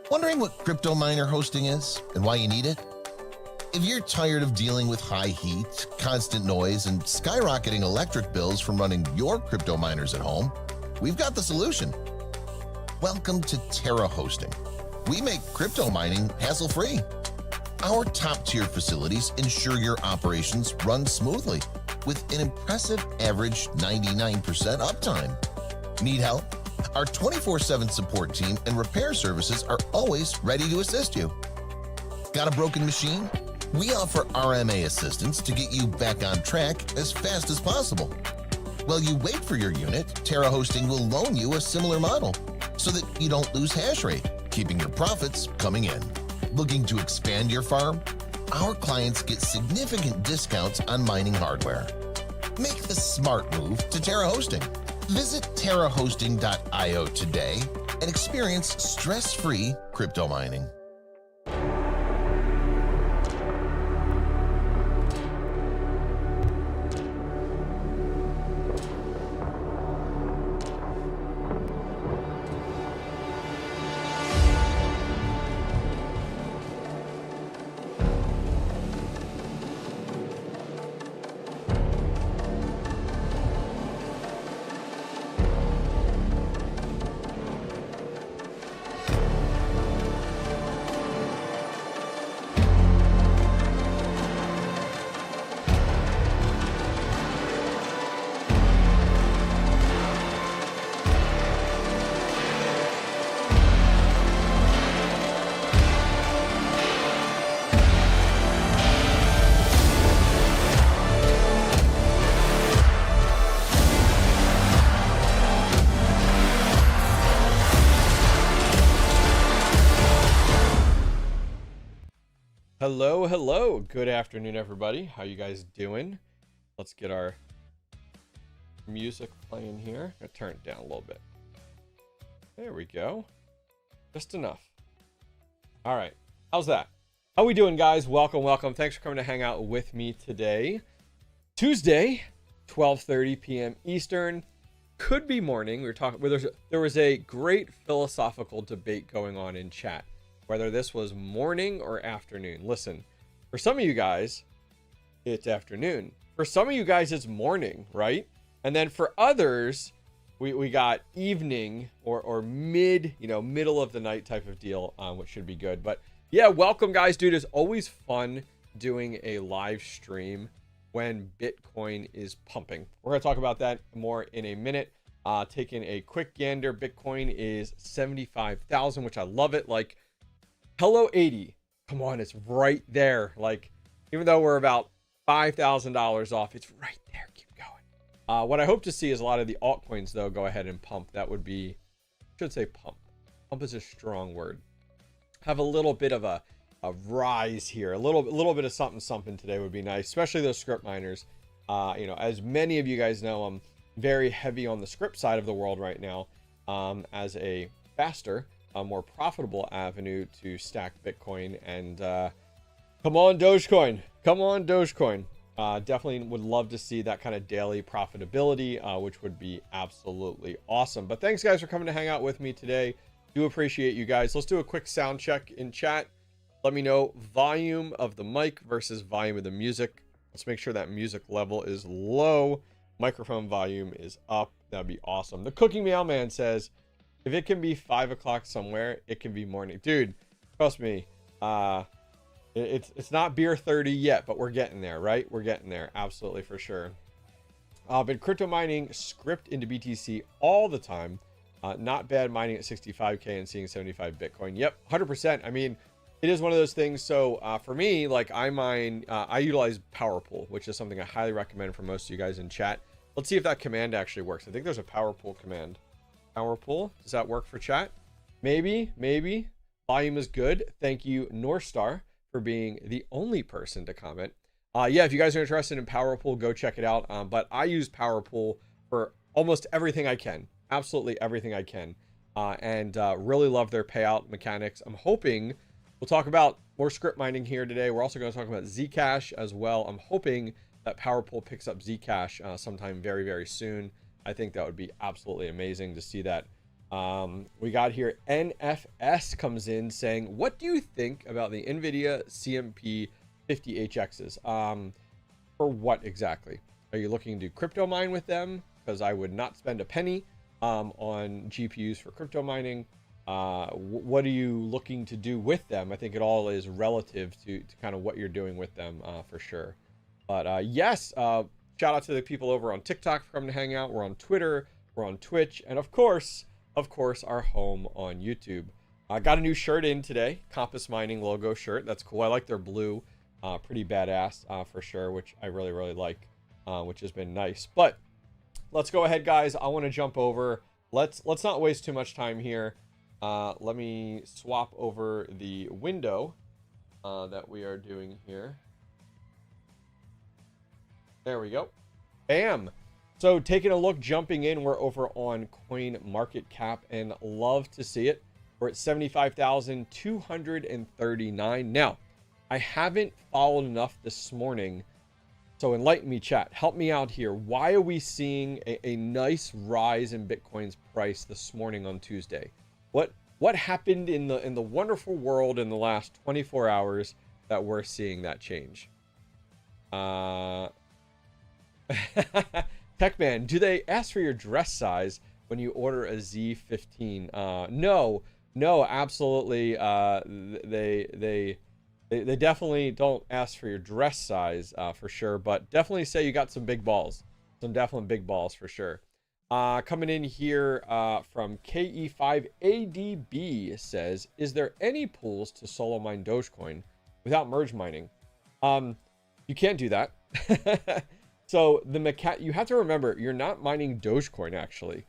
Wondering what crypto miner hosting is and why you need it? If you're tired of dealing with high heat, constant noise, and skyrocketing electric bills from running your crypto miners at home, we've got the solution. Welcome to Terra Hosting. We make crypto mining hassle-free. Our top-tier facilities ensure your operations run smoothly with an impressive average 99% uptime. Need help? Our 24/7 support team and repair services are always ready to assist you. Got a broken machine? We offer RMA assistance to get you back on track as fast as possible. While you wait for your unit, Terra Hosting will loan you a similar model so that you don't lose hash rate, keeping your profits coming in. Looking to expand your farm? Our clients get significant discounts on mining hardware. Make the smart move to Terra Hosting. Visit terrahosting.io today and experience stress-free crypto mining. Hello, good afternoon everybody. How you guys doing? Let's get our music playing here. I'll turn it down a little bit. There we go. Just enough. All right, how's that? How we doing, guys? Welcome. Thanks for coming to hang out with me today. Tuesday, 12:30 p.m. Eastern. Could be morning. We were talking. There was a great philosophical debate going on in chat, whether this was morning or afternoon. Listen, for some of you guys, it's afternoon. For some of you guys, it's morning, right? And then for others, we got evening or mid, middle of the night type of deal, which should be good. But yeah, welcome, guys. Dude, it's always fun doing a live stream when Bitcoin is pumping. We're going to talk about that more in a minute. Taking a quick gander, Bitcoin is 75,000, which I love it. Like, hello 80, come on, it's right there. Like, even though we're about $5,000 off, it's right there. Keep going. What I hope to see is a lot of the altcoins though go ahead and pump. That would be, I should say pump is a strong word. Have a little bit of a rise here, a little bit of something today would be nice, especially those Scrypt miners. As many of you guys know, I'm very heavy on the Scrypt side of the world right now, as a faster, a more profitable avenue to stack Bitcoin. And come on Dogecoin, definitely would love to see that kind of daily profitability, which would be absolutely awesome. But thanks guys for coming to hang out with me today. Do appreciate you guys. Let's do a quick sound check in chat. Let me know volume of the mic versus volume of the music. Let's make sure that music level is low, microphone volume is up. That'd be awesome. The Cooking Mailman says, if it can be 5 o'clock somewhere, it can be morning. Dude, trust me, it's not beer 30 yet, but we're getting there, right? We're getting there, absolutely, for sure. Been crypto mining Scrypt into BTC all the time. Not bad mining at 65K and seeing 75 Bitcoin. Yep, 100%. I mean, it is one of those things. So for me, like I utilize PowerPool, which is something I highly recommend for most of you guys in chat. Let's see if that command actually works. I think there's a PowerPool command. PowerPool, does that work for chat? Maybe. Volume is good. Thank you, Northstar, for being the only person to comment. Yeah, if you guys are interested in PowerPool, go check it out. But I use PowerPool for almost everything I can. Absolutely everything I can. And really love their payout mechanics. I'm hoping we'll talk about more Scrypt mining here today. We're also going to talk about Zcash as well. I'm hoping that PowerPool picks up Zcash sometime very, very soon. I think that would be absolutely amazing to see that We got here NFS comes in saying, what do you think about the NVIDIA CMP 50HXs? For what exactly? Are you looking to crypto mine with them? Because I would not spend a penny on GPUs for crypto mining. What are you looking to do with them? I think it all is relative to kind of what you're doing with them, for sure. But yes, shout out to the people over on TikTok for coming to hang out. We're on Twitter, we're on Twitch, and of course, our home on YouTube. I got a new shirt in today, Compass Mining logo shirt. That's cool. I like their blue, pretty badass for sure, which I really like, which has been nice. But let's go ahead, guys. I want to jump over. Let's not waste too much time here. Let me swap over the window that we are doing here. There we go. Bam. So taking a look, jumping in, we're over on Coin Market Cap and love to see it. We're at 75,239. Now, I haven't followed enough this morning, so enlighten me, chat. Help me out here. Why are we seeing a nice rise in Bitcoin's price this morning on Tuesday? What happened in the wonderful world in the last 24 hours that we're seeing that change? Techman, do they ask for your dress size when you order a Z15? No, absolutely. They definitely don't ask for your dress size for sure, but definitely say you got some big balls, some definitely big balls for sure. Coming in here from KE5ADB says, is there any pools to solo mine Dogecoin without merge mining? You can't do that. So you have to remember, you're not mining Dogecoin actually,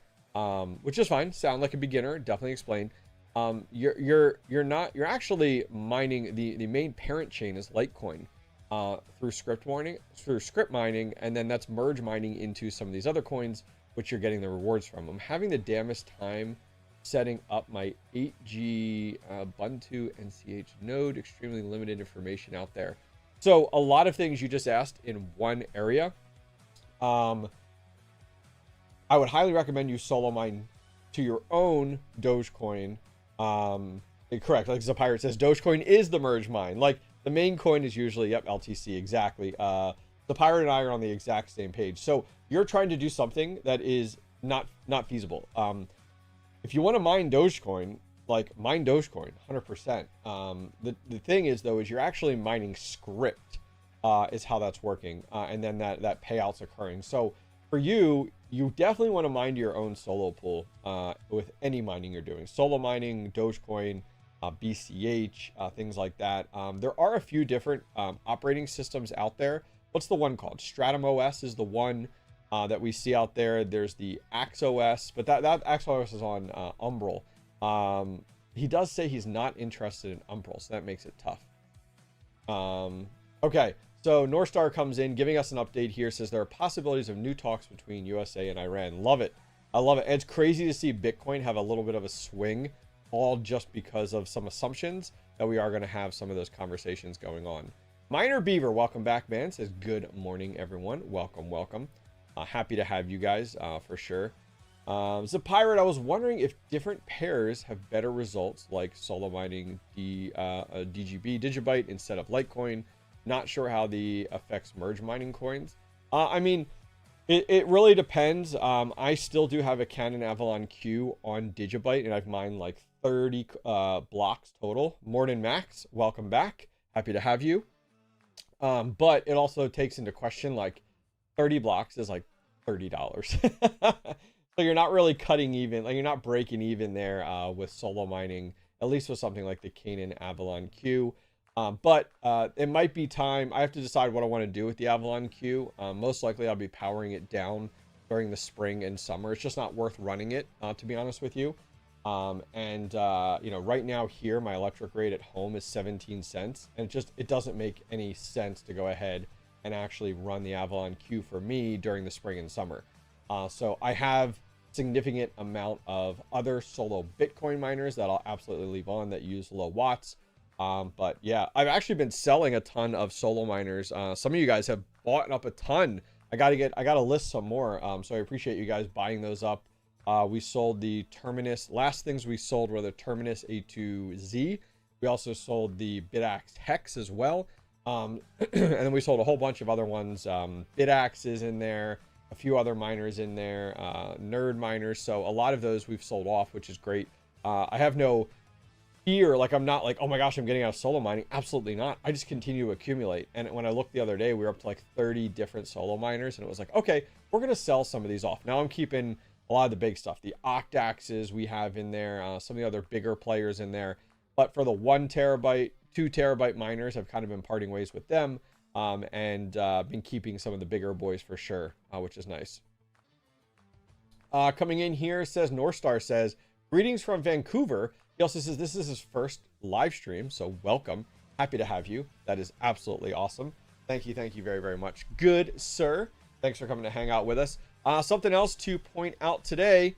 which is fine. Sound like a beginner, definitely explain. You're actually mining the main parent chain is Litecoin through Scrypt mining, and then that's merge mining into some of these other coins, which you're getting the rewards from. I'm having the damnest time setting up my 8G Ubuntu NCH node. Extremely limited information out there. So a lot of things you just asked in one area. I would highly recommend you solo mine to your own Dogecoin. Correct, like Zapirate says, Dogecoin is the merge mine. Like the main coin is usually, yep, LTC, exactly. Zapirate and I are on the exact same page. So you're trying to do something that is not feasible. If you want to mine Dogecoin, like mine Dogecoin 100%. The thing is though, is you're actually mining Scrypt, is how that's working. And then that payout's occurring. So for you definitely want to mine your own solo pool, with any mining you're doing. Solo mining, Dogecoin, BCH, things like that. There are a few different operating systems out there. What's the one called? Stratum OS is the one that we see out there. There's the AxOS, but that AxOS is on Umbrel. He does say he's not interested in Umbrel, so that makes it tough. Okay, so North Star comes in, giving us an update here, says there are possibilities of new talks between USA and Iran. Love it. I love it. And it's crazy to see Bitcoin have a little bit of a swing, all just because of some assumptions that we are going to have some of those conversations going on. Miner Beaver, welcome back, man. Says good morning, everyone. Welcome. Happy to have you guys for sure. Zapirate, I was wondering if different pairs have better results, like solo mining DGB Digibyte instead of Litecoin. Not sure how the affects merge mining coins. I mean, it really depends. I still do have a Canon Avalon Q on Digibyte, and I've mined like 30 blocks total. Morning Max, welcome back. Happy to have you. But it also takes into question, like 30 blocks is like $30. So you're not really cutting even, like you're not breaking even there with solo mining, at least with something like the Canon Avalon Q. But it might be time. I have to decide what I want to do with the Avalon Q. Most likely I'll be powering it down during the spring and summer. It's just not worth running it, to be honest with you. You know, right now here, my electric rate at home is 17 cents. And it doesn't make any sense to go ahead and actually run the Avalon Q for me during the spring and summer. So I have significant amount of other solo Bitcoin miners that I'll absolutely leave on that use low watts. But yeah, I've actually been selling a ton of solo miners. Some of you guys have bought up a ton. I gotta list some more. So I appreciate you guys buying those up We sold the Terminus. Last things we sold were the Terminus A2Z. We also sold the Bidax Hex as well. And then we sold a whole bunch of other ones. Bidax is in there, a few other miners in there, nerd miners. So a lot of those we've sold off, which is great. I have no fear. Like, I'm not like, oh my gosh, I'm getting out of solo mining. Absolutely not. I just continue to accumulate. And when I looked the other day, we were up to like 30 different solo miners. And it was like, okay, we're going to sell some of these off. Now I'm keeping a lot of the big stuff. The Octaxes we have in there, some of the other bigger players in there. But for the 1 terabyte, 2 terabyte miners, I've kind of been parting ways with them. And been keeping some of the bigger boys for sure, which is nice. Coming in here says, Northstar says, greetings from Vancouver. He also says this is his first live stream, so welcome. Happy to have you. That is absolutely awesome. Thank you very, very much. Good, sir. Thanks for coming to hang out with us. Something else to point out today,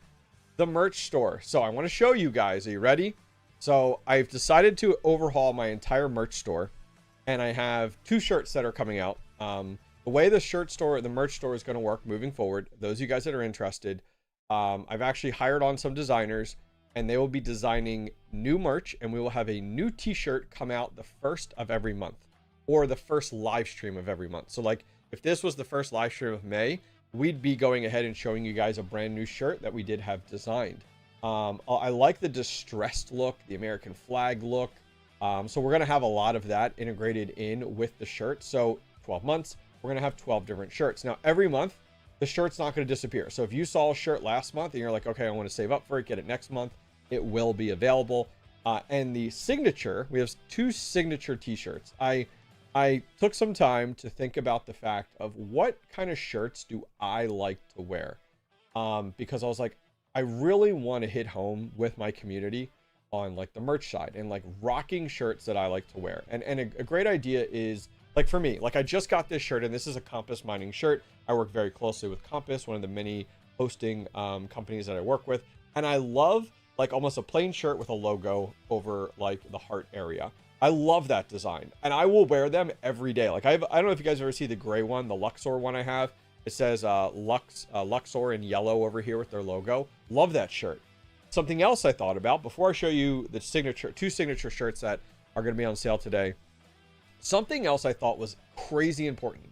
the merch store. So I want to show you guys. Are you ready? So I've decided to overhaul my entire merch store, and I have 2 shirts that are coming out. The way the merch store is going to work moving forward, those of you guys that are interested, I've actually hired on some designers, and they will be designing new merch, and we will have a new t-shirt come out the first of every month, or the first live stream of every month. So like if this was the first live stream of May, we'd be going ahead and showing you guys a brand new shirt that we did have designed. I like the distressed look, the American flag look. So we're going to have a lot of that integrated in with the shirt. So 12 months, we're going to have 12 different shirts. Now every month, the shirt's not going to disappear. So if you saw a shirt last month and you're like, okay, I want to save up for it, get it next month, it will be available. And the signature, we have 2 signature t-shirts. I took some time to think about the fact of what kind of shirts do I like to wear? Because I was like, I really want to hit home with my community on like the merch side and like rocking shirts that I like to wear. And a great idea is, like for me, like I just got this shirt, and this is a Compass mining shirt. I work very closely with Compass, one of the many hosting companies that I work with. And I love like almost a plain shirt with a logo over like the heart area. I love that design, and I will wear them every day. Like I don't know if you guys ever see the gray one, the Luxor one I have. It says Luxor in yellow over here with their logo. Love that shirt. Something else I thought about before I show you the 2 signature shirts that are going to be on sale today. Something else I thought was crazy important.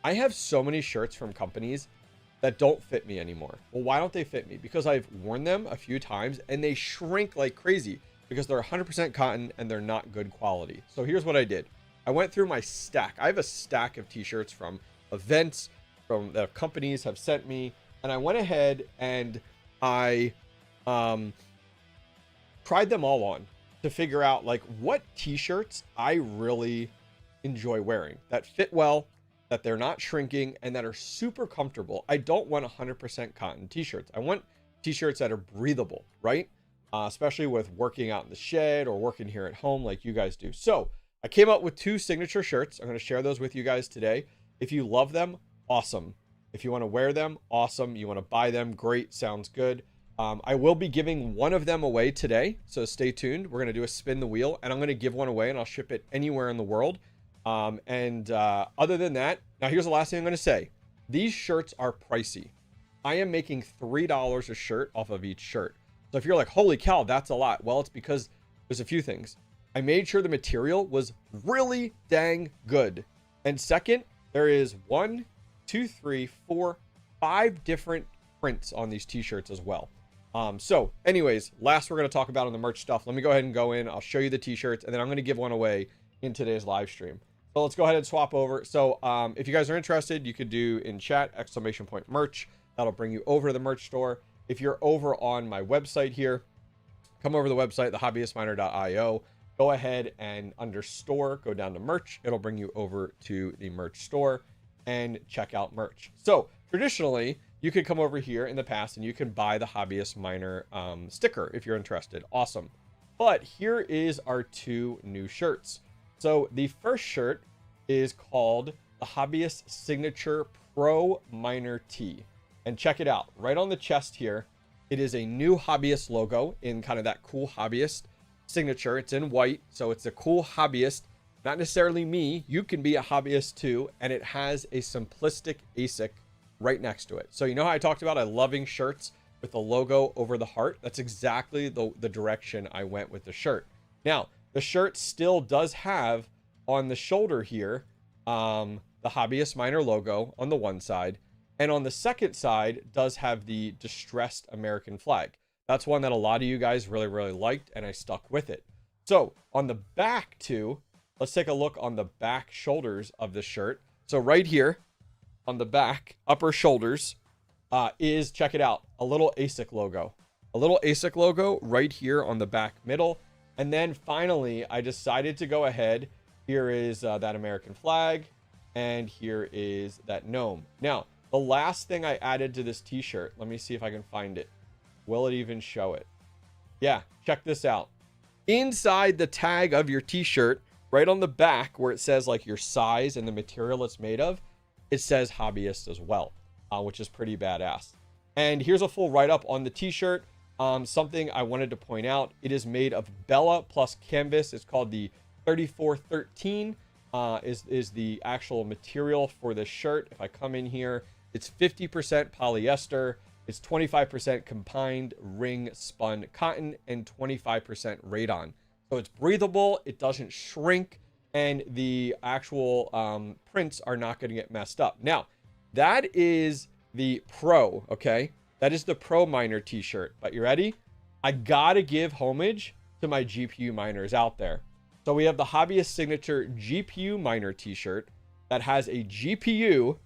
I have so many shirts from companies that don't fit me anymore. Well, why don't they fit me? Because I've worn them a few times and they shrink like crazy because they're 100% cotton and they're not good quality. So here's what I did. I went through my stack. I have a stack of t-shirts from events from that companies have sent me, and I went ahead and I tried them all on to figure out like what t-shirts I really enjoy wearing that fit well, that they're not shrinking, and that are super comfortable. I don't want 100% cotton t-shirts. I want t-shirts that are breathable, right? Especially with working out in the shed or working here at home like you guys do. So I came up with 2 signature shirts. I'm going to share those with you guys today. If you love them, awesome. If you want to wear them, awesome. You want to buy them, great. Sounds good. I will be giving one of them away today, so stay tuned. We're going to do a spin the wheel, and I'm going to give one away, and I'll ship it anywhere in the world. Other than that, now here's the last thing I'm going to say. These shirts are pricey. I am making $3 a shirt off of each shirt. So if you're like, holy cow, that's a lot. Well, it's because there's a few things. I made sure the material was really dang good. And second, there is 1, 2, 3, 4, 5 different prints on these t-shirts as well. So anyways, last we're going to talk about on the merch stuff. Let me go ahead and go in. I'll show you the t-shirts, and then I'm going to give one away in today's live stream. So let's go ahead and swap over. So if you guys are interested, you could do in chat !merch. That'll bring you over to the merch store. If you're over on my website here, come over to the website, thehobbyistminer.io. Go ahead and under store, go down to merch. It'll bring you over to the merch store and check out merch. So traditionally, you could come over here in the past and you can buy the Hobbyist Miner sticker if you're interested. Awesome. But here is our 2 new shirts. So the first shirt is called the Hobbyist Signature Pro Miner Tee. And check it out. Right on the chest here, it is a new Hobbyist logo in kind of that cool Hobbyist signature. It's in white, so it's a cool Hobbyist. Not necessarily me. You can be a hobbyist too. And it has a simplistic ASIC right next to it. So you know how I talked about I loving shirts with the logo over the heart. That's exactly the direction I went with the shirt. Now, the shirt still does have on the shoulder here, the Hobbyist Miner logo on the one side, and on the second side does have the distressed American flag. That's one that a lot of you guys really, really liked, and I stuck with it. So on the back too, let's take a look on the back shoulders of the shirt. So right here on the back upper shoulders is, check it out, a little ASIC logo. A little ASIC logo right here on the back middle. And then finally, I decided to go ahead. Here is that American flag, and here is that gnome. Now, the last thing I added to this t-shirt, let me see if I can find it. Will it even show it? Yeah, check this out. Inside the tag of your t-shirt, right on the back where it says like your size and the material it's made of, it says Hobbyist as well, which is pretty badass. And here's a full write-up on the t-shirt. Something I wanted to point out, it is made of Bella plus canvas. It's called the 3413 is the actual material for this shirt. If I come in here, it's 50% polyester, it's 25% combined ring spun cotton, and 25% rayon. So it's breathable, it doesn't shrink, and the actual prints are not going to get messed up. Now, that is the Pro, okay? That is the Pro Miner t-shirt. But you ready? I gotta give homage to my GPU miners out there. So we have the Hobbyist Signature GPU Miner t-shirt that has a GPU,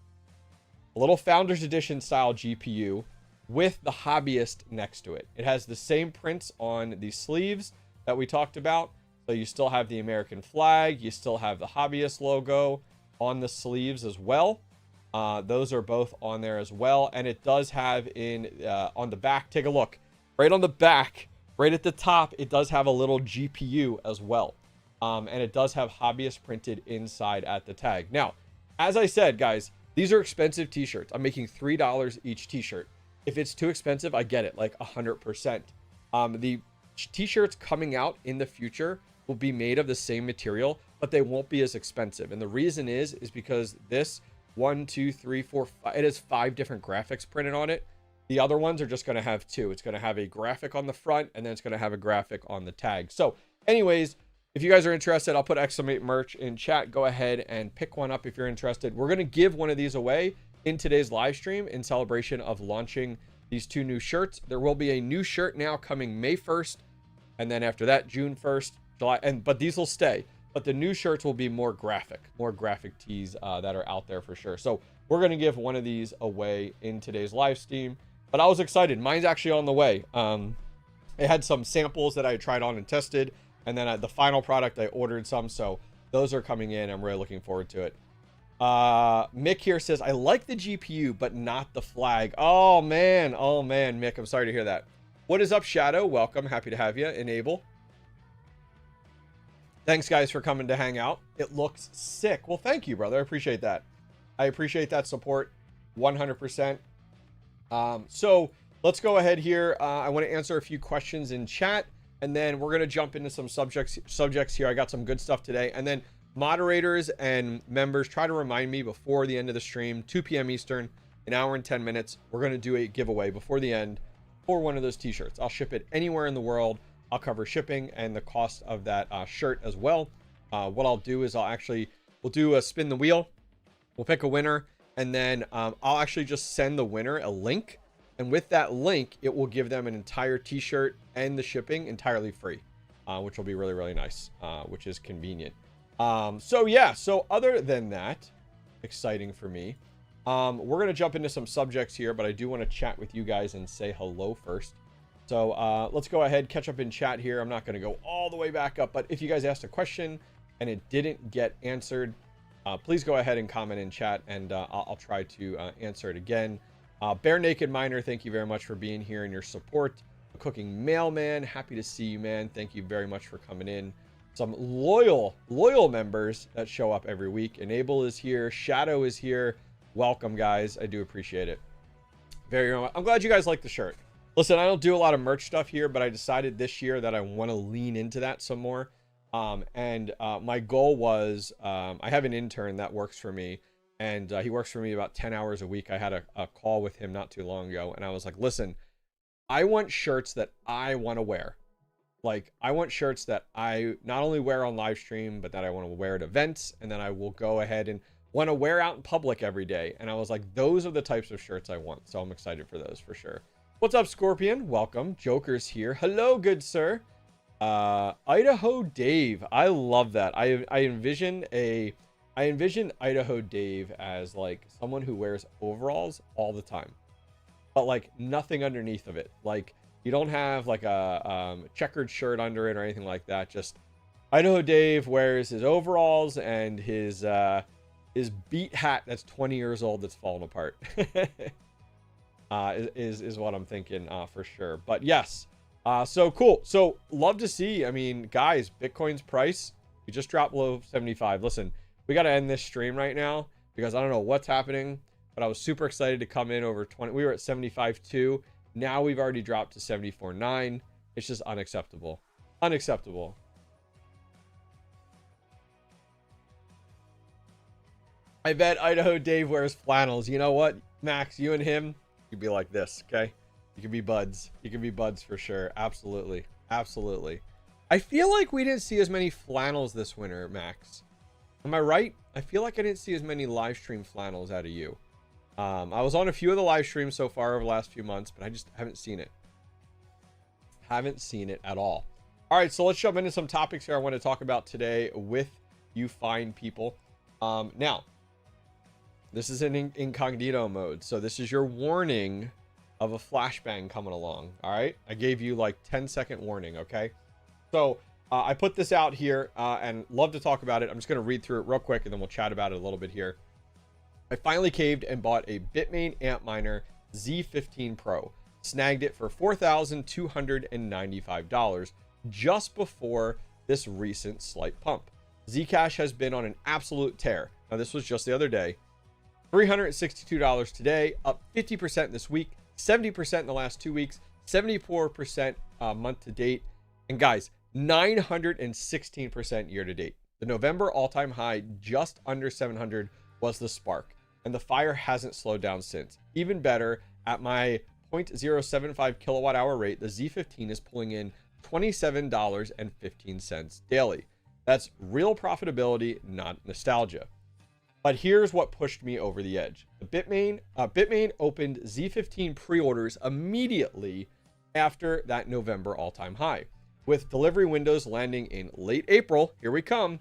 a little Founders Edition style GPU, with the Hobbyist next to it. It has the same prints on the sleeves that we talked about. So you still have the American flag, you still have the Hobbyist logo on the sleeves as well. Those are both on there as well. And it does have on the back, take a look. Right on the back, right at the top, it does have a little GPU as well. And it does have Hobbyist printed inside at the tag. Now, as I said, guys, these are expensive t-shirts. I'm making $3 each t-shirt. If it's too expensive, I get it, like 100%. The t-shirts coming out in the future will be made of the same material, but they won't be as expensive. And the reason is because this 1, 2, 3, 4, 5, it has 5 different graphics printed on it. The other ones are just going to have 2. It's going to have a graphic on the front, and then it's going to have a graphic on the tag. So anyways, if you guys are interested, I'll put Exclamate merch in chat. Go ahead and pick one up if you're interested. We're going to give one of these away in today's live stream in celebration of launching these 2 new shirts. There will be a new shirt now coming May 1st, and then after that, June 1st, July, but these will stay. But the new shirts will be more graphic tees that are out there for sure. So we're going to give one of these away in today's live stream. But I was excited. Mine's actually on the way. It had some samples that I tried on and tested. And then the final product, I ordered some. So those are coming in. I'm really looking forward to it. Mick here says, I like the GPU, but not the flag. Oh, man. Oh, man, Mick. I'm sorry to hear that. What is up, Shadow? Welcome. Happy to have you. Enable. Thanks, guys, for coming to hang out. It looks sick. Well, thank you, brother. I appreciate that. I appreciate that support 100%. So let's go ahead here. I want to answer a few questions in chat, and then we're going to jump into some subjects here. I got some good stuff today. And then moderators and members, try to remind me before the end of the stream, 2 p.m. Eastern, an hour and 10 minutes. We're going to do a giveaway before the end for one of those t-shirts. I'll ship it anywhere in the world. I'll cover shipping and the cost of that shirt as well. What I'll do is we'll do a spin the wheel. We'll pick a winner, and then I'll actually just send the winner a link. And with that link, it will give them an entire t-shirt and the shipping entirely free, which will be really, really nice, which is convenient. So yeah, so other than that, exciting for me. We're going to jump into some subjects here, but I do want to chat with you guys and say hello first. So let's go ahead, catch up in chat here. I'm not going to go all the way back up, but if you guys asked a question and it didn't get answered, please go ahead and comment in chat, and I'll try to answer it again. Bare Naked Miner, thank you very much for being here and your support. Cooking Mailman, happy to see you, man. Thank you very much for coming in. Some loyal members that show up every week. Enable is here. Shadow is here. Welcome, guys. I do appreciate it. Very much. I'm glad you guys like the shirt. Listen, I don't do a lot of merch stuff here, but I decided this year that I want to lean into that some more. My goal was, I have an intern that works for me, and he works for me about 10 hours a week. I had a call with him not too long ago, and I was like, listen, I want shirts that I want to wear. Like, I want shirts that I not only wear on live stream, but that I want to wear at events, and then I will go ahead and want to wear out in public every day. And I was like, those are the types of shirts I want. So I'm excited for those for sure. What's up, Scorpion? Welcome. Joker's here. Hello, good sir. Idaho Dave. I love that. I envision Idaho Dave as like someone who wears overalls all the time, but like nothing underneath of it. Like, you don't have like a checkered shirt under it or anything like that. Just Idaho Dave wears his overalls and his beat hat that's 20 years old that's fallen apart. is what I'm thinking for sure. But yes, so cool. So love to see. I mean, guys, Bitcoin's price, we just dropped below 75. Listen, we got to end this stream right now because I don't know what's happening, but I was super excited to come in over 20. We were at 75.2. Now we've already dropped to 74.9. It's just unacceptable. Unacceptable. I bet Idaho Dave wears flannels. You know what, Max? You and him, you'd be like this, okay? You can be buds. You can be buds for sure. Absolutely. Absolutely. I feel like we didn't see as many flannels this winter, Max. Am I right? I feel like I didn't see as many live stream flannels out of you. I was on a few of the live streams so far over the last few months, but I just haven't seen it. Haven't seen it at all. All right, so let's jump into some topics here I want to talk about today with you fine people. Now, this is in incognito mode, so this is your warning of a flashbang coming along. All right, I gave you like 10-second warning. Okay, so I put this out here and love to talk about it. I'm just going to read through it real quick and then we'll chat about it a little bit here. I finally caved and bought a Bitmain Antminer Z15 Pro. Snagged it for $4,295 just before this recent slight pump. Zcash has been on an absolute tear. Now, this was just the other day. $362 today, up 50% this week, 70% in the last 2 weeks, 74% month to date. And guys, 916% year to date. The November all-time high, just under 700, was the spark. And the fire hasn't slowed down since. Even better, at my 0.075 kilowatt hour rate, the Z15 is pulling in $27.15 daily. That's real profitability, not nostalgia. But here's what pushed me over the edge. The Bitmain opened Z15 pre-orders immediately after that November all-time high, with delivery windows landing in late April, here we come,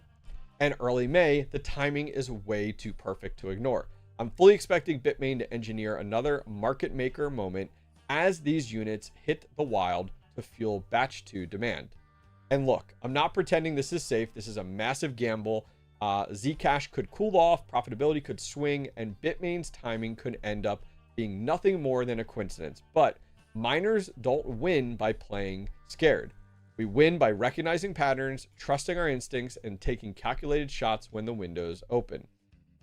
and early May. The timing is way too perfect to ignore. I'm fully expecting Bitmain to engineer another market maker moment as these units hit the wild to fuel batch 2 demand. And look, I'm not pretending this is safe. This is a massive gamble. Zcash could cool off, profitability could swing, and Bitmain's timing could end up being nothing more than a coincidence. But miners don't win by playing scared. We win by recognizing patterns, trusting our instincts, and taking calculated shots when the windows open.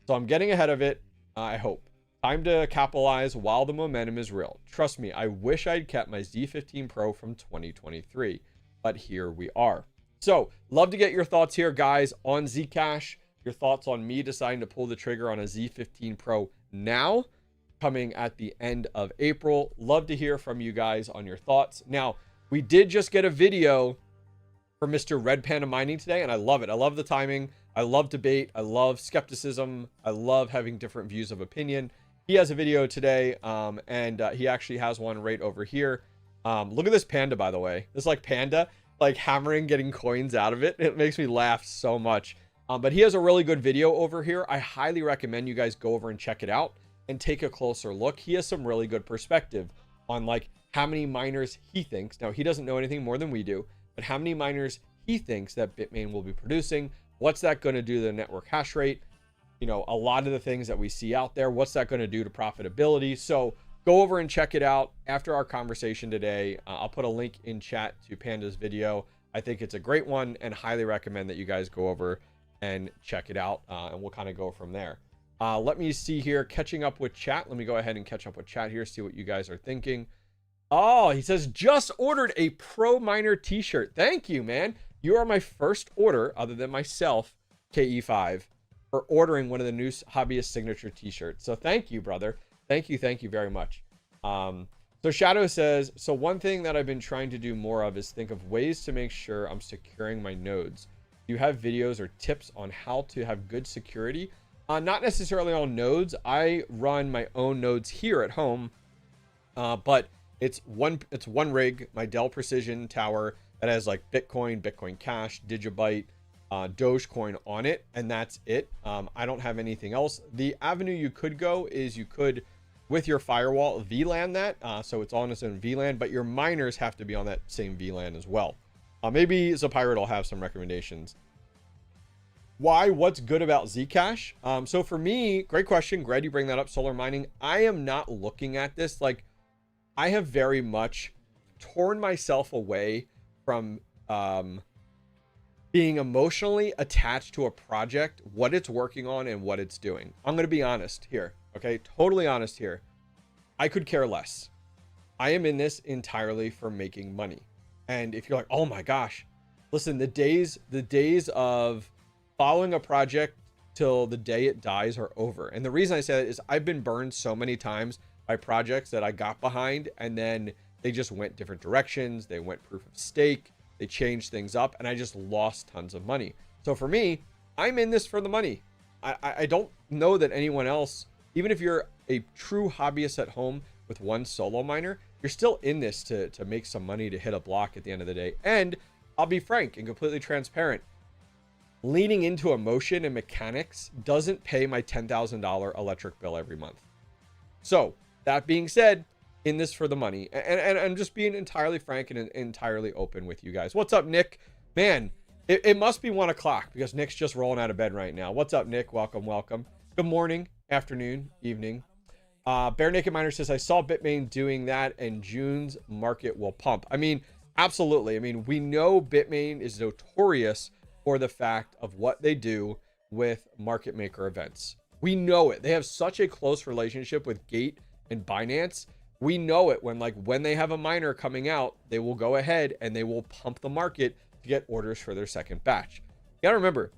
So I'm getting ahead of it. I hope. Time to capitalize while the momentum is real. Trust me, I wish I'd kept my Z15 Pro from 2023, but here we are. So, love to get your thoughts here, guys, on Zcash. Your thoughts on me deciding to pull the trigger on a Z15 Pro now, coming at the end of April. Love to hear from you guys on your thoughts. Now, we did just get a video for Mr. Red Panda Mining today, and I love it. I love the timing. I love debate. I love skepticism. I love having different views of opinion. He has a video today, and he actually has one right over here. Look at this panda, by the way. This like panda, like hammering, getting coins out of it. It makes me laugh so much. But he has a really good video over here. I highly recommend you guys go over and check it out and take a closer look. He has some really good perspective on like how many miners he thinks. Now, he doesn't know anything more than we do, but how many miners he thinks that Bitmain will be producing. What's that going to do to the network hash rate? You know, a lot of the things that we see out there, what's that going to do to profitability? So go over and check it out after our conversation today. I'll put a link in chat to Panda's video. I think it's a great one and highly recommend that you guys go over and check it out. And we'll kind of go from there. Let me see here, catching up with chat. Let me go ahead and catch up with chat here, see what you guys are thinking. Oh, he says, just ordered a Pro Miner t-shirt. Thank you, man. You are my first order, other than myself, KE5, for ordering one of the new Hobbyist signature t-shirts. So thank you, brother. Thank you very much. So So Shadow says, so one thing that I've been trying to do more of is think of ways to make sure I'm securing my nodes. Do you have videos or tips on how to have good security? Not necessarily on nodes. I run my own nodes here at home, but it's one rig, my Dell Precision Tower that has like Bitcoin, Bitcoin Cash, Digibyte, Dogecoin on it, and that's it. I don't have anything else. The avenue you could go is you could, with your firewall, VLAN that, so it's on its own VLAN, but your miners have to be on that same VLAN as well. Maybe Zapirate will have some recommendations. Why? What's good about Zcash? So for me, great question. Glad you bring that up, solar mining. I am not looking at this like, I have very much torn myself away from being emotionally attached to a project, what it's working on and what it's doing. I'm going to be honest here. Okay. Totally honest here. I could care less. I am in this entirely for making money. And if you're like, oh my gosh, listen, the days of following a project till the day it dies are over. And the reason I say that is I've been burned so many times by projects that I got behind and then they just went different directions. They went proof of stake. They changed things up and I just lost tons of money. So for me, I'm in this for the money. I don't know that anyone else, even if you're a true hobbyist at home with one solo miner, you're still in this to make some money, to hit a block at the end of the day. And I'll be frank and completely transparent. Leaning into emotion and mechanics doesn't pay my $10,000 electric bill every month. So that being said, in this for the money, and I'm just being entirely frank and entirely open with you guys. What's up, Nick? Man, it must be 1 o'clock because Nick's just rolling out of bed right now. What's up, Nick? Welcome. Good morning, afternoon, evening. Bare Naked Miner says, I saw Bitmain doing that and June's market will pump. I mean, absolutely. I mean, we know Bitmain is notorious for the fact of what they do with market maker events. We know it. They have such a close relationship with Gate and Binance. We know it when they have a miner coming out, they will go ahead and they will pump the market to get orders for their second batch. You gotta remember,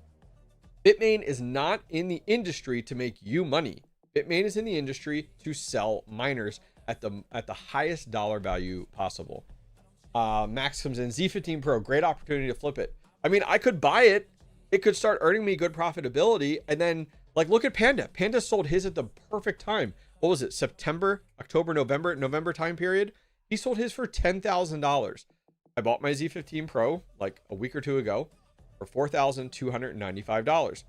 Bitmain is not in the industry to make you money. Bitmain is in the industry to sell miners at the highest dollar value possible. Max comes in, Z15 Pro, great opportunity to flip it. I mean, I could buy it. It could start earning me good profitability. And then like, look at Panda. Panda sold his at the perfect time. What was it? September, October, November time period. He sold his for $10,000. I bought my Z15 Pro like a week or two ago for $4,295.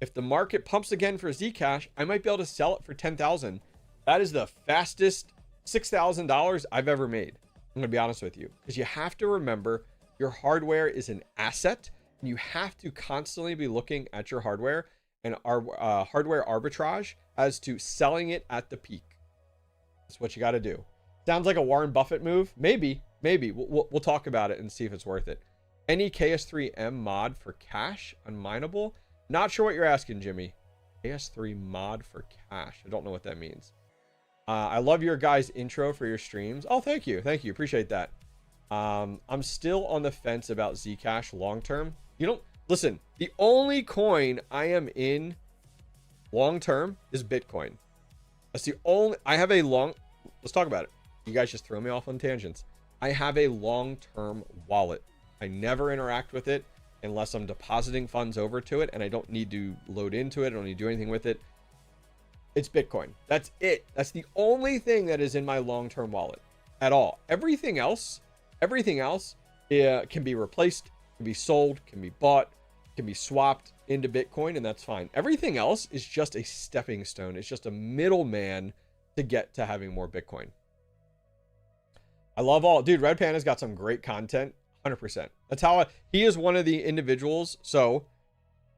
If the market pumps again for Zcash, I might be able to sell it for $10,000. That is the fastest $6,000 I've ever made. I'm going to be honest with you, because you have to remember your hardware is an asset and you have to constantly be looking at your hardware and our hardware arbitrage as to selling it at the peak. That's what you got to do. Sounds like a Warren Buffett move. Maybe we'll talk about it and see if it's worth it. Any KS3M mod for cash unminable? Not sure what you're asking, Jimmy. KS3 mod for cash. I don't know what that means. I love your guys' intro for your streams. Oh, thank you. Appreciate that. I'm still on the fence about Zcash long term. You don't listen. The only coin I am in long term is Bitcoin. That's the only. I have a long. Let's talk about it. You guys just throw me off on tangents. I have a long-term wallet. I never interact with it unless I'm depositing funds over to it, and I don't need to load into it. I don't need to do anything with it. It's Bitcoin. That's it. That's the only thing that is in my long-term wallet at all. Everything else can be replaced, can be sold, can be bought, can be swapped into Bitcoin, and that's fine. Everything else is just a stepping stone. It's just a middleman to get to having more Bitcoin. I love dude, Red Panda's got some great content, 100%. That's how he is one of the individuals. So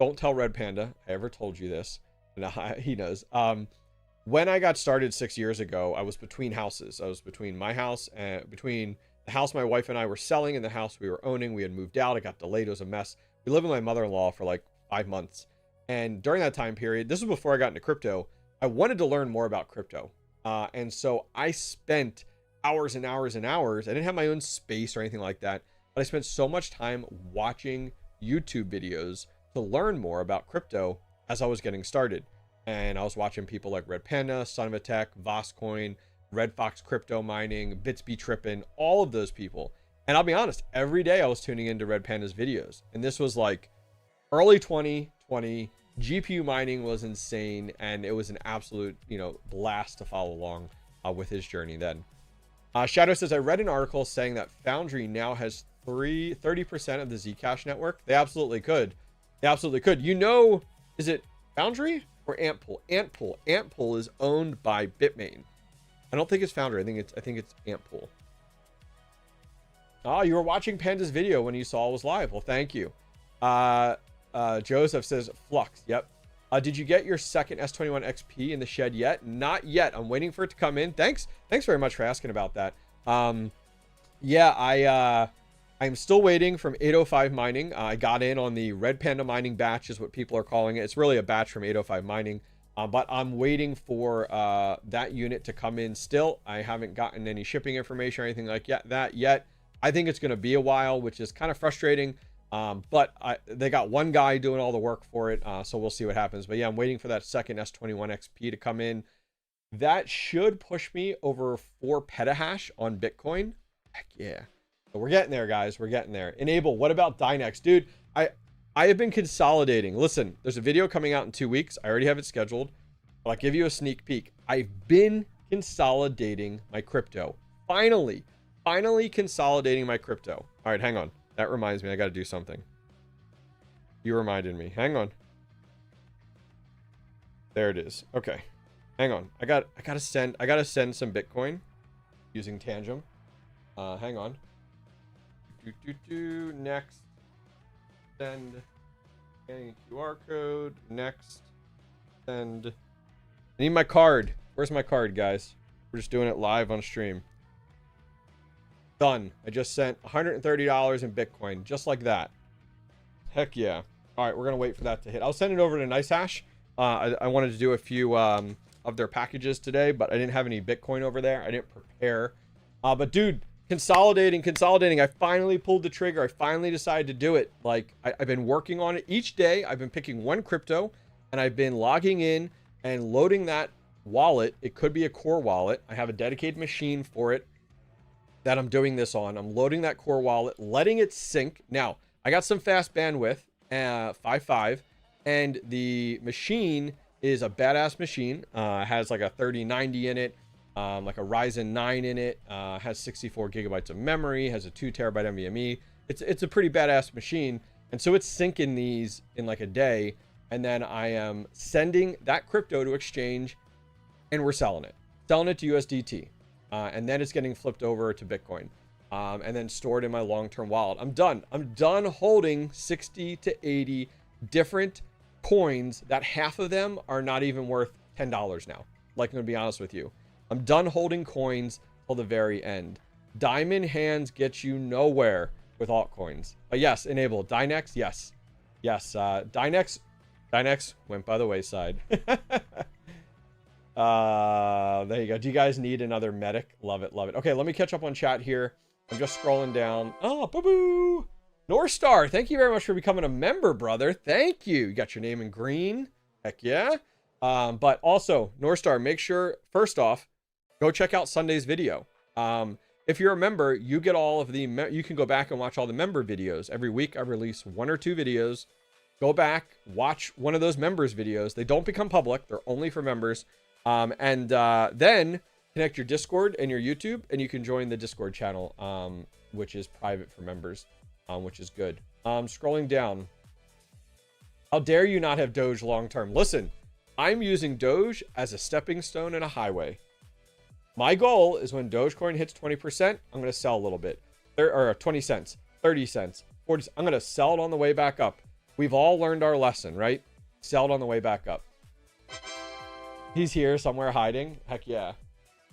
don't tell Red Panda I ever told you this. No, he knows. When I got started 6 years ago, I was between houses. I was between my house and between the house my wife and I were selling and the house we were owning. We had moved out. It got delayed. It was a mess. We lived with my mother-in-law for like 5 months. And during that time period, this was before I got into crypto, I wanted to learn more about crypto. And so I spent hours and hours and hours. I didn't have my own space or anything like that, but I spent so much time watching YouTube videos to learn more about crypto as I was getting started. And I was watching people like Red Panda, Son of a Tech, Voscoin, Red Fox Crypto Mining, Bits Be Trippin', all of those people. And I'll be honest, every day I was tuning into Red Panda's videos. And this was like early 2020. GPU mining was insane. And it was an absolute, blast to follow along with his journey then. Shadow says, I read an article saying that Foundry now has 30% of the Zcash network. They absolutely could. They absolutely could. Is it Foundry or Antpool? Antpool. Antpool is owned by Bitmain. I don't think it's Foundry. I think it's Antpool. Oh, you were watching Panda's video when you saw it was live. Well, thank you. Joseph says Flux. Yep. Did you get your second S21 XP in the shed yet? Not yet. I'm waiting for it to come in. Thanks very much for asking about that. Yeah, I'm still waiting from 805 mining. I got in on the Red Panda mining batch is what people are calling it. It's really a batch from 805 mining. But I'm waiting for that unit to come in still. I haven't gotten any shipping information or anything like that yet. I think it's going to be a while, which is kind of frustrating. But they got one guy doing all the work for it. So we'll see what happens. But yeah, I'm waiting for that second S21 XP to come in. That should push me over 4 petahash on Bitcoin. Heck yeah. So we're getting there, guys. We're getting there. Enable. What about Dynex? Dude, I have been consolidating. Listen, there's a video coming out in 2 weeks. I already have it scheduled. But I'll give you a sneak peek. I've been consolidating my crypto. Finally consolidating my crypto. All right, hang on. That reminds me, I got to do something. You reminded me. Hang on. There it is. Okay. Hang on. I got to send some Bitcoin using Tangem. Hang on. Next. Send. Scanning QR code. Next. Send. I need my card. Where's my card, guys? We're just doing it live on stream. Done. I just sent $130 in Bitcoin, just like that. Heck yeah. All right, we're going to wait for that to hit. I'll send it over to NiceHash. I wanted to do a few of their packages today, but I didn't have any Bitcoin over there. I didn't prepare. But dude, consolidating. I finally pulled the trigger. I finally decided to do it. Like, I've been working on it each day. I've been picking one crypto, and I've been logging in and loading that wallet. It could be a core wallet. I have a dedicated machine for it that I'm doing this on. I'm loading that core wallet, letting it sync. Now, I got some fast bandwidth, 5.5, and the machine is a badass machine. Has like a 3090 in it, like a Ryzen 9 in it, has 64 gigabytes of memory, has a 2 terabyte NVMe. It's a pretty badass machine. And so it's syncing these in like a day. And then I am sending that crypto to exchange, and we're selling it to USDT. And then it's getting flipped over to Bitcoin, and then stored in my long-term wallet. I'm done holding 60 to 80 different coins that half of them are not even worth $10 now. Like, I'm gonna be honest with you. I'm done holding coins till the very end. Diamond hands get you nowhere with altcoins. But yes, enable Dynex. Yes. Dynex went by the wayside. There you go. Do you guys need another medic? Love it. Okay, let me catch up on chat here. I'm just scrolling down. Oh, boo-boo. North Star, thank you very much for becoming a member, brother. Thank you. You got your name in green. Heck yeah. But also, North Star, make sure, first off, go check out Sunday's video. If you're a member, you get all of the, you can go back and watch all the member videos. Every week I release 1 or 2 videos. Go back, watch one of those members videos. They don't become public. They're only for members. And then connect your Discord and your YouTube, and you can join the Discord channel, which is private for members, which is good. Scrolling down. How dare you not have Doge long-term? Listen, I'm using Doge as a stepping stone and a highway. My goal is when Dogecoin hits 20%, I'm going to sell a little bit. Or 20 cents, 30 cents, 40 cents. I'm going to sell it on the way back up. We've all learned our lesson, right? Sell it on the way back up. He's here somewhere hiding. Heck yeah.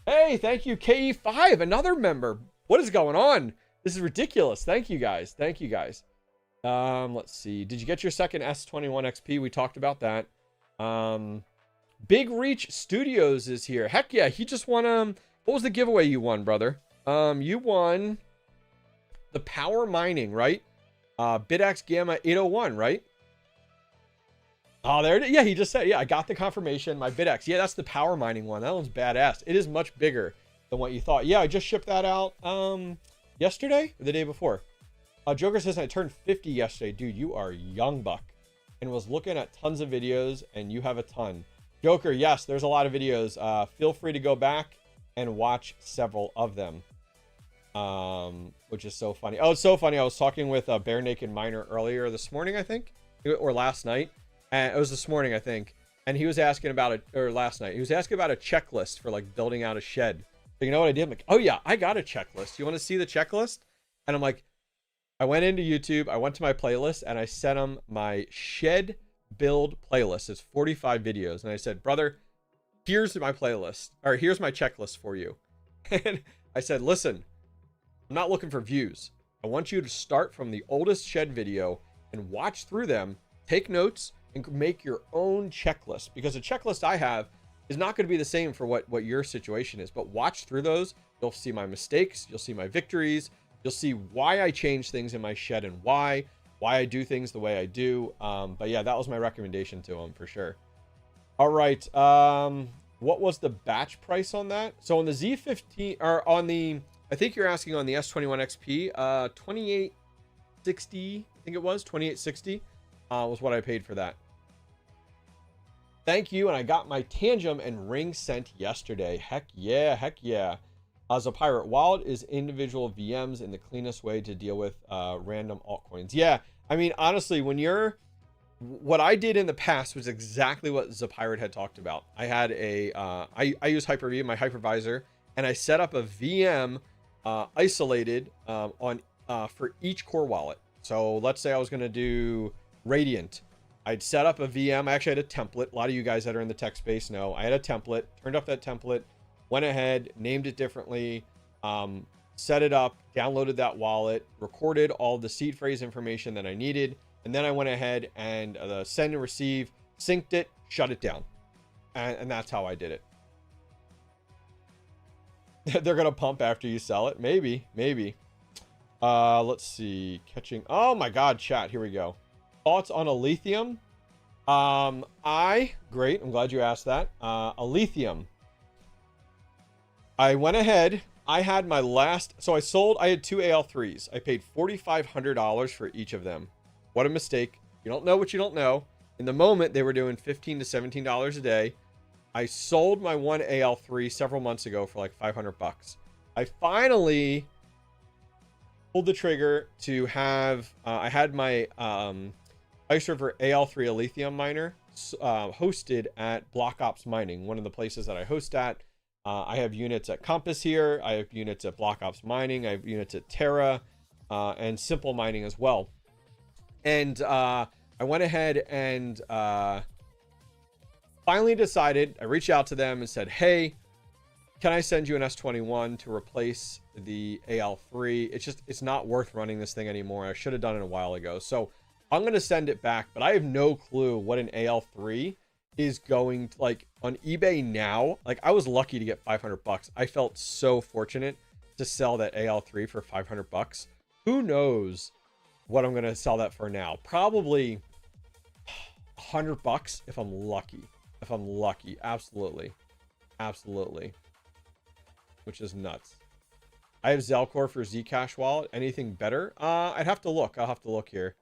Hey, thank you, KE5, another member. What is going on? This is ridiculous. Thank you guys. Let's see. Did you get your second S21 XP? We talked about that. Big Reach Studios is here. Heck yeah. He just won, what was the giveaway you won, brother? You won the power mining, right? BitX Gamma 801, right? Oh, there it is. Yeah, he just said, yeah, I got the confirmation. My BitX. Yeah, that's the power mining one. That one's badass. It is much bigger. than what you thought. Yeah, I just shipped that out yesterday or the day before. Joker says I turned 50 yesterday. Dude, you are young buck, and was looking at tons of videos, and you have a ton. Joker, yes, there's a lot of videos. Feel free to go back and watch several of them, which is so funny. Oh, it's so funny. I was talking with a Bare Naked Miner earlier this morning, I think, or last night. And it was this morning, I think. And he was asking about it, or last night. He was asking about a checklist for like building out a shed. So you know what I did? I'm like, oh yeah, I got a checklist. You want to see the checklist? And I'm like, I went into YouTube, I went to my playlist, and I sent him my shed build playlist. It's 45 videos. And I said, brother, here's my playlist, or here's my checklist for you. And I said, listen, I'm not looking for views. I want you to start from the oldest shed video and watch through them, take notes, and make your own checklist. Because the checklist I have is not going to be the same for what your situation is. But watch through those. You'll see my mistakes. You'll see my victories. You'll see why I change things in my shed and why I do things the way I do. But yeah, that was my recommendation to him for sure. All right. What was the batch price on that? So on the Z15, or on the, I think you're asking on the S21 XP, 2860, I think it was 2860 was what I paid for that. Thank you. And I got my Tangem and ring sent yesterday. Heck yeah. Heck yeah. As a pirate wallet is individual VMs in the cleanest way to deal with random altcoins. Yeah, I mean, honestly, what I did in the past was exactly what Zapirate had talked about. I had I use Hyper-V, my hypervisor, and I set up a VM isolated for each core wallet. So let's say I was going to do Radiant. I'd set up a VM. I actually had a template. A lot of you guys that are in the tech space know I had a template, turned up that template, went ahead, named it differently, set it up, downloaded that wallet, recorded all the seed phrase information that I needed, and then I went ahead and send and receive, synced it, shut it down. And that's how I did it. They're going to pump after you sell it. Maybe. Let's see. Oh my God, chat. Here we go. Thoughts on a lithium? Great. I'm glad you asked that. A lithium. I went ahead, I had my last, so I had two AL3s. I paid $4,500 for each of them. What a mistake. You don't know what you don't know. In the moment, they were doing $15 to $17 a day. I sold my one AL3 several months ago for like 500 bucks. I finally pulled the trigger to have, I had my Ice River AL3 lithium miner hosted at Block Ops Mining, one of the places that I host at. I have units at Compass here. I have units at Block Ops Mining. I have units at Terra and Simple Mining as well. And I went ahead and finally decided, I reached out to them and said, hey, can I send you an S21 to replace the AL3? It's not worth running this thing anymore. I should have done it a while ago. So I'm going to send it back, but I have no clue what an AL3 is going to, like, on eBay now. Like, I was lucky to get 500 bucks. I felt so fortunate to sell that AL3 for 500 bucks. Who knows what I'm going to sell that for now? Probably 100 bucks if I'm lucky. Absolutely. Which is nuts. I have Zelcore for Zcash wallet. Anything better? I'd have to look. I'll have to look here.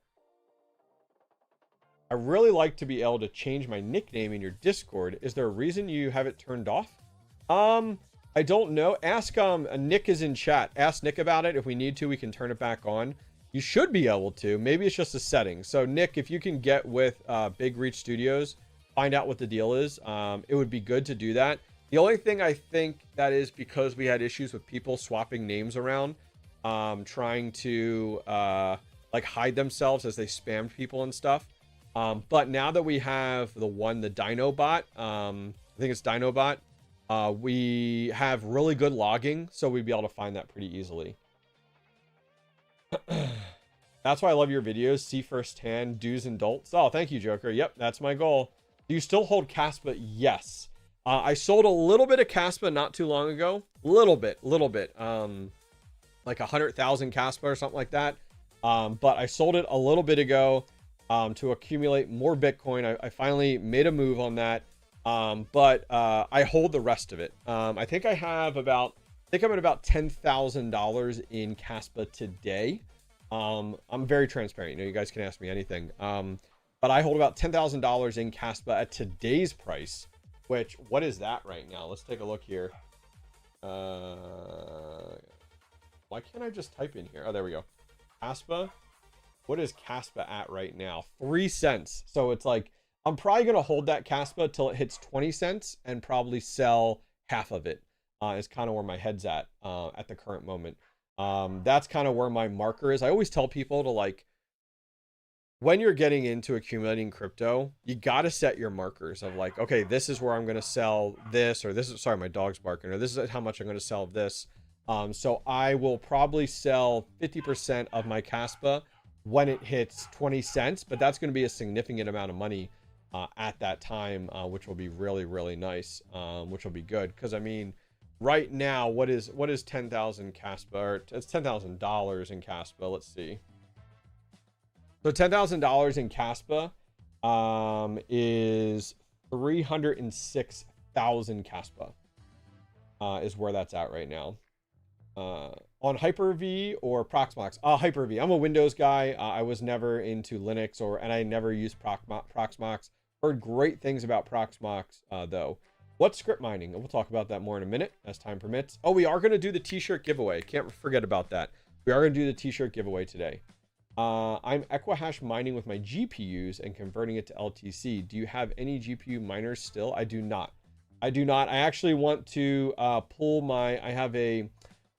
I really like to be able to change my nickname in your Discord. Is there a reason you have it turned off? I don't know. Ask, Nick is in chat. Ask Nick about it. If we need to, we can turn it back on. You should be able to. Maybe it's just a setting. So Nick, if you can get with Big Reach Studios, find out what the deal is. It would be good to do that. The only thing I think that is because we had issues with people swapping names around, trying to like hide themselves as they spammed people and stuff. But now that we have the Dinobot, I think it's Dinobot, we have really good logging, so we'd be able to find that pretty easily. That's why I love your videos. See firsthand do's and don'ts. Oh, thank you, Joker. Yep, that's my goal. Do you still hold Caspa? Yes. I sold a little bit of Caspa not too long ago. Little bit. Like 100,000 Caspa or something like that. But I sold it a little bit ago to accumulate more Bitcoin. I finally made a move on that. But I hold the rest of it. I think I have about think I'm at about $10,000 in Caspa today. I'm very transparent. You know, you guys can ask me anything. But I hold about $10,000 in Caspa at today's price, which, what is that right now? Let's take a look here. Why can't I just type in here? Oh, there we go. Caspa. What is Caspa at right now? 3 cents. So it's like, I'm probably going to hold that Caspa till it hits 20 cents and probably sell half of it. Is kind of where my head's at the current moment. That's kind of where my marker is. I always tell people to, like, when you're getting into accumulating crypto, you got to set your markers of like, okay, this is where I'm going to sell this, or this is, sorry, my dog's barking, or this is how much I'm going to sell of this. So I will probably sell 50% of my Caspa when it hits 20 cents, but that's going to be a significant amount of money at that time, which will be really, really nice, which will be good. Because, I mean, right now, what is 10,000 Caspa? Or it's $10,000 in Caspa. Let's see. So $10,000 in Caspa is 306,000 Caspa is where that's at right now. On Hyper-V or Proxmox? Hyper-V. I'm a Windows guy. I was never into Linux, and I never used Proxmox. Heard great things about Proxmox, though. What's Scrypt mining? We'll talk about that more in a minute as time permits. Oh, we are going to do the t-shirt giveaway. Can't forget about that. We are going to do the t-shirt giveaway today. I'm Equihash mining with my GPUs and converting it to LTC. Do you have any GPU miners still? I do not. I actually want to pull I have a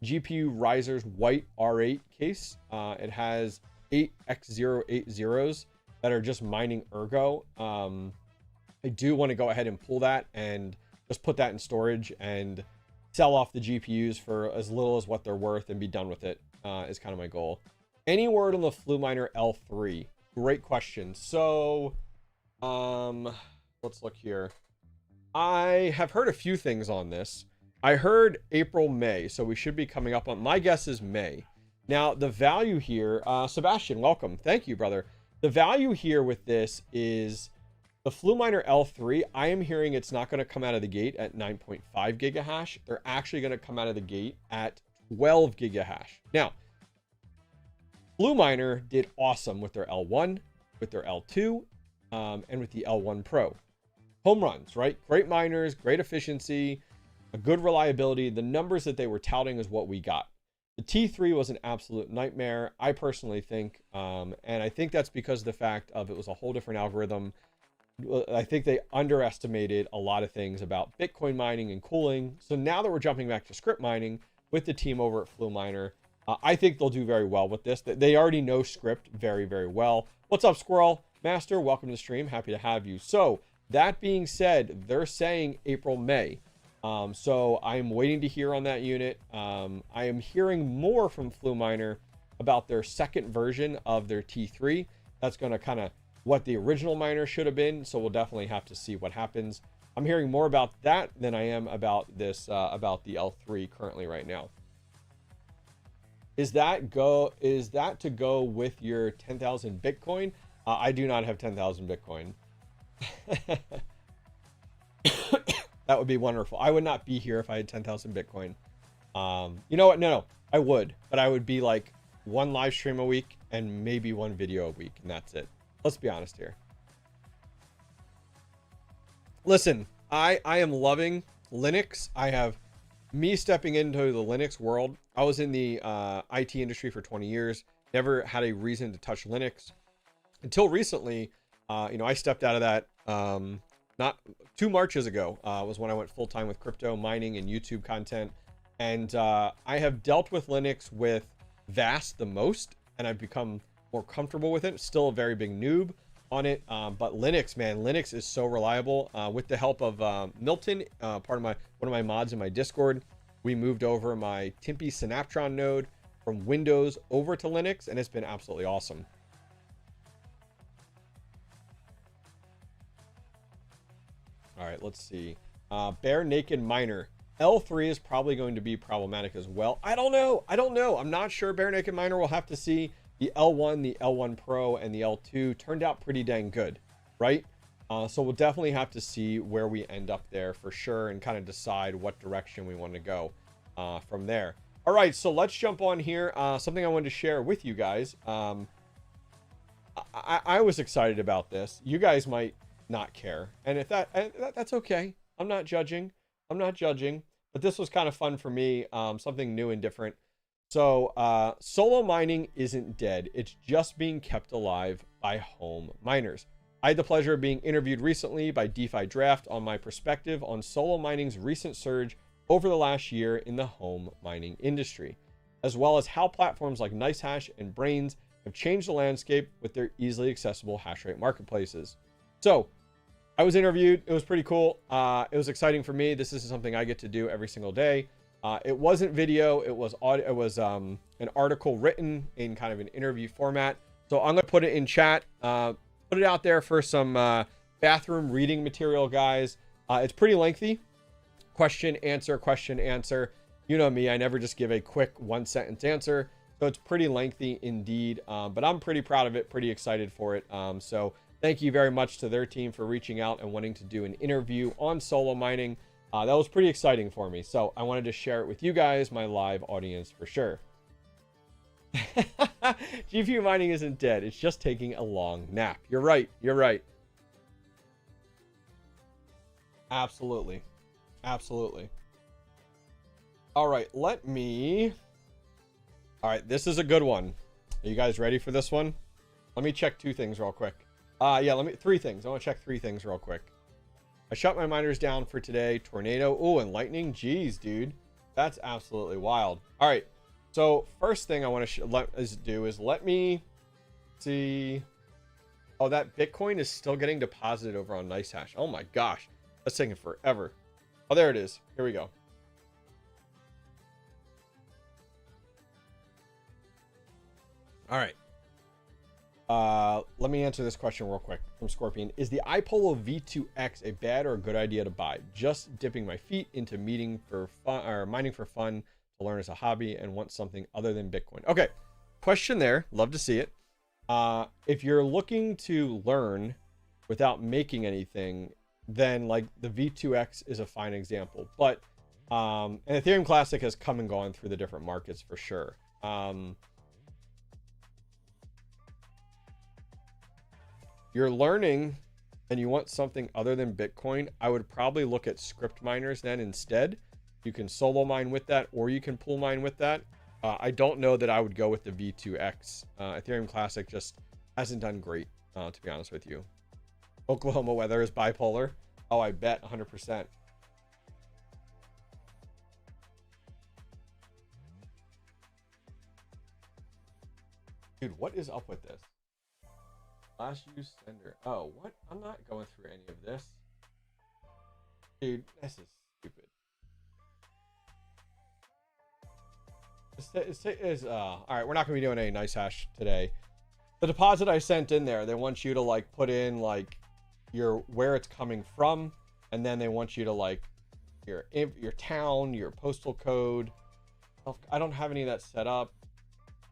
GPU Risers White R8 case. It has 8 X080s that are just mining Ergo. I do want to go ahead and pull that and just put that in storage and sell off the GPUs for as little as what they're worth and be done with it, is kind of my goal. Any word on the Fluminer L3? Great question. So, let's look here. I have heard a few things on this. I heard April, May, so we should be coming up on, my guess is May. Now, the value here, Sebastian, welcome. Thank you, brother. The value here with this is the Fluminer L3. I am hearing it's not going to come out of the gate at 9.5 gigahash. They're actually going to come out of the gate at 12 gigahash. Now, Fluminer did awesome with their L1, with their L2, and with the L1 Pro. Home runs, right? Great miners, great efficiency, a good reliability. The numbers that they were touting is what we got. The T3 was an absolute nightmare, I personally think, and I think that's because of the fact of it was a whole different algorithm. I think they underestimated a lot of things about Bitcoin mining and cooling. So now that we're jumping back to Scrypt mining with the team over at Fluminer, I think they'll do very well with this. They already know Scrypt very, very well. What's up, Squirrel? Master, welcome to the stream. Happy to have you. So that being said, they're saying April, May. So I'm waiting to hear on that unit. I am hearing more from Fluminer about their second version of their T3. That's going to kind of what the original miner should have been. So we'll definitely have to see what happens. I'm hearing more about that than I am about this, about the L3 currently right now. Is that to go with your 10,000 Bitcoin? I do not have 10,000 Bitcoin. That would be wonderful. I would not be here if I had 10,000 Bitcoin. You know what? No, I would, but I would be like one live stream a week and maybe one video a week, and that's it. Let's be honest here. Listen, I am loving Linux. I have me stepping into the Linux world. I was in the IT industry for 20 years, never had a reason to touch Linux until recently. I stepped out of that not 2 Marches ago was when I went full-time with crypto mining and YouTube content. And I have dealt with Linux with Vast the most, and I've become more comfortable with it. Still a very big noob on it. But Linux, man, Linux is so reliable. With the help of Milton, one of my mods in my Discord, we moved over my Tempe Synaptron node from Windows over to Linux, and it's been absolutely awesome. All right, let's see. Bare Naked Miner. L3 is probably going to be problematic as well. I don't know. I'm not sure. Bare Naked Miner, we'll have to see. The L1, the L1 Pro, and the L2 turned out pretty dang good, right? So we'll definitely have to see where we end up there for sure and kind of decide what direction we want to go. from there. All right, so let's jump on here. Something I wanted to share with you guys. I was excited about this. You guys might not care, and if that's okay. I'm not judging. But this was kind of fun for me. Something new and different. So solo mining isn't dead. It's just being kept alive by home miners. I had the pleasure of being interviewed recently by DeFi Draft on my perspective on solo mining's recent surge over the last year in the home mining industry, as well as how platforms like NiceHash and Brains have changed the landscape with their easily accessible hash rate marketplaces. So I was interviewed. It was pretty cool. It was exciting for me. This is something I get to do every single day. It wasn't video. It was audio. It was an article written in kind of an interview format. So I'm going to put it in chat. Put it out there for some bathroom reading material, guys. It's pretty lengthy. Question, answer. You know me. I never just give a quick one-sentence answer. So it's pretty lengthy indeed. But I'm pretty proud of it. Pretty excited for it. So thank you very much to their team for reaching out and wanting to do an interview on solo mining. That was pretty exciting for me. So I wanted to share it with you guys, my live audience, for sure. GPU mining isn't dead. It's just taking a long nap. You're right. Absolutely. All right, all right, this is a good one. Are you guys ready for this one? Let me check two things real quick. Three things. I want to check three things real quick. I shut my miners down for today. Tornado. Oh, and lightning. Jeez, dude. That's absolutely wild. All right. So first thing I want to do is let me see. Oh, that Bitcoin is still getting deposited over on NiceHash. Oh my gosh. That's taking forever. Oh, there it is. Here we go. All right. Let me answer this question real quick from Scorpion. Is the iPolo V2X a bad or a good idea to buy? Just dipping my feet into mining for fun to learn as a hobby and want something other than Bitcoin. Okay. Question there. Love to see it. If you're looking to learn without making anything, then like the V2X is a fine example. But and Ethereum Classic has come and gone through the different markets for sure. You're learning and you want something other than Bitcoin, I would probably look at Scrypt miners then instead. You can solo mine with that, or you can pool mine with that. I don't know that I would go with the V2X. Ethereum Classic just hasn't done great, to be honest with you. Oklahoma weather is bipolar. Oh, I bet 100%. Dude, what is up with this? Last use sender. Oh, what? I'm not going through any of this. Dude, this is stupid. All right, we're not going to be doing any NiceHash today. The deposit I sent in there, they want you to like put in like where it's coming from, and then they want you to like your town, your postal code. I don't have any of that set up.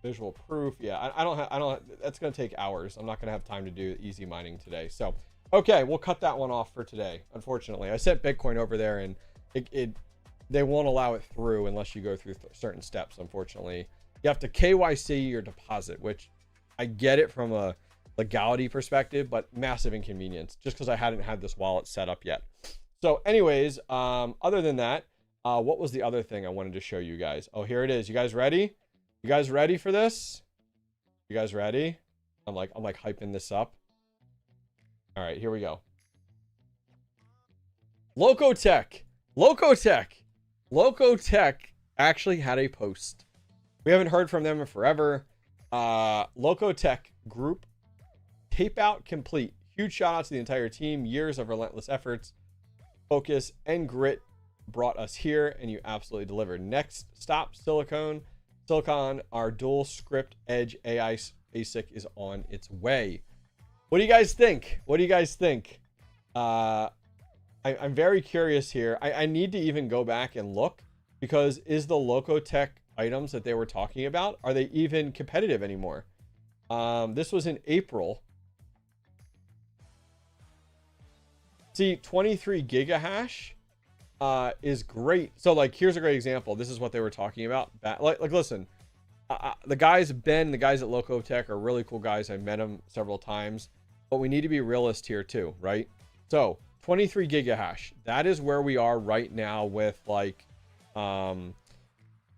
Visual proof. Yeah, I don't that's going to take hours. I'm not going to have time to do easy mining today. So, okay, we'll cut that one off for today. Unfortunately, I sent Bitcoin over there and they won't allow it through unless you go through certain steps. Unfortunately, you have to KYC your deposit, which I get it from a legality perspective, but massive inconvenience just because I hadn't had this wallet set up yet. So anyways, other than that, what was the other thing I wanted to show you guys? Oh, here it is. You guys ready? You guys ready for this? You guys ready? I'm like hyping this up. All right, here we go. Locotech actually had a post. We haven't heard from them in forever. Locotech group tape out complete. Huge shout out to the entire team. Years of relentless efforts, focus, and grit brought us here, and you absolutely delivered. Next stop, Silicon, our dual Scrypt edge AI ASIC is on its way. What do you guys think? I'm very curious here. I need to even go back and look, because is the Locotech items that they were talking about, are they even competitive anymore? This was in April. See, 23 gigahash is great. So like, here's a great example. This is what they were talking about. Like listen, the guys at Locotech are really cool guys. I've met them several times, but we need to be realist here too, right? So 23 gigahash, that is where we are right now with like the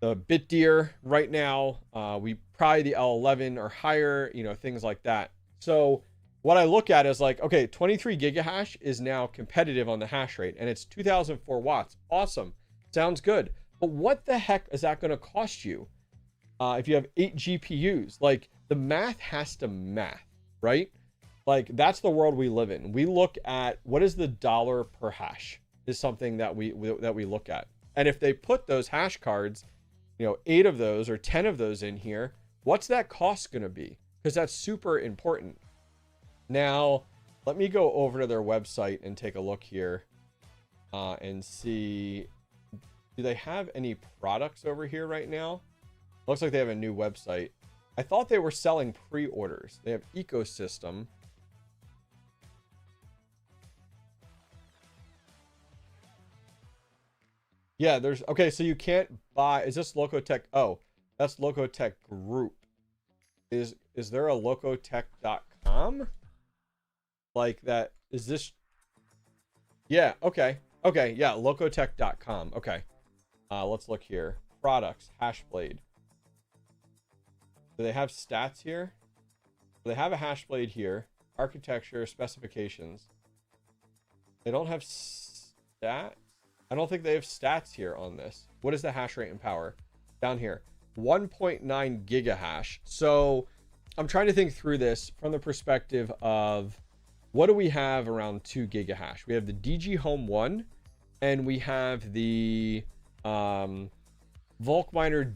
BitDeer right now. We probably the L11 or higher, you know, things like that. So what I look at is like, okay, 23 gigahash is now competitive on the hash rate and it's 2004 watts. Awesome. Sounds good. But what the heck is that going to cost you if you have 8 GPUs? Like, the math has to math, right? Like, that's the world we live in. We look at what is the dollar per hash is something that we look at. And if they put those hash cards, you know, 8 of those or 10 of those in here, what's that cost going to be? Because that's super important. Now, let me go over to their website and take a look here and see, do they have any products over here right now? Looks like they have a new website. I thought they were selling pre-orders. They have ecosystem. Yeah, there's, okay, so you can't buy, is this Locotech? Oh, that's Locotech Group. Is there a locotech.com? Like that, is this? Yeah, okay, yeah, locotech.com. Okay, let's look here. Products, Hashblade. Do they have stats here? They have a Hashblade here. Architecture, specifications. They don't have stats. I don't think they have stats here on this. What is the hash rate and power? Down here, 1.9 gigahash. So I'm trying to think through this from the perspective of, what do we have around 2 gigahash? We have the DG Home 1, and we have the Volkminer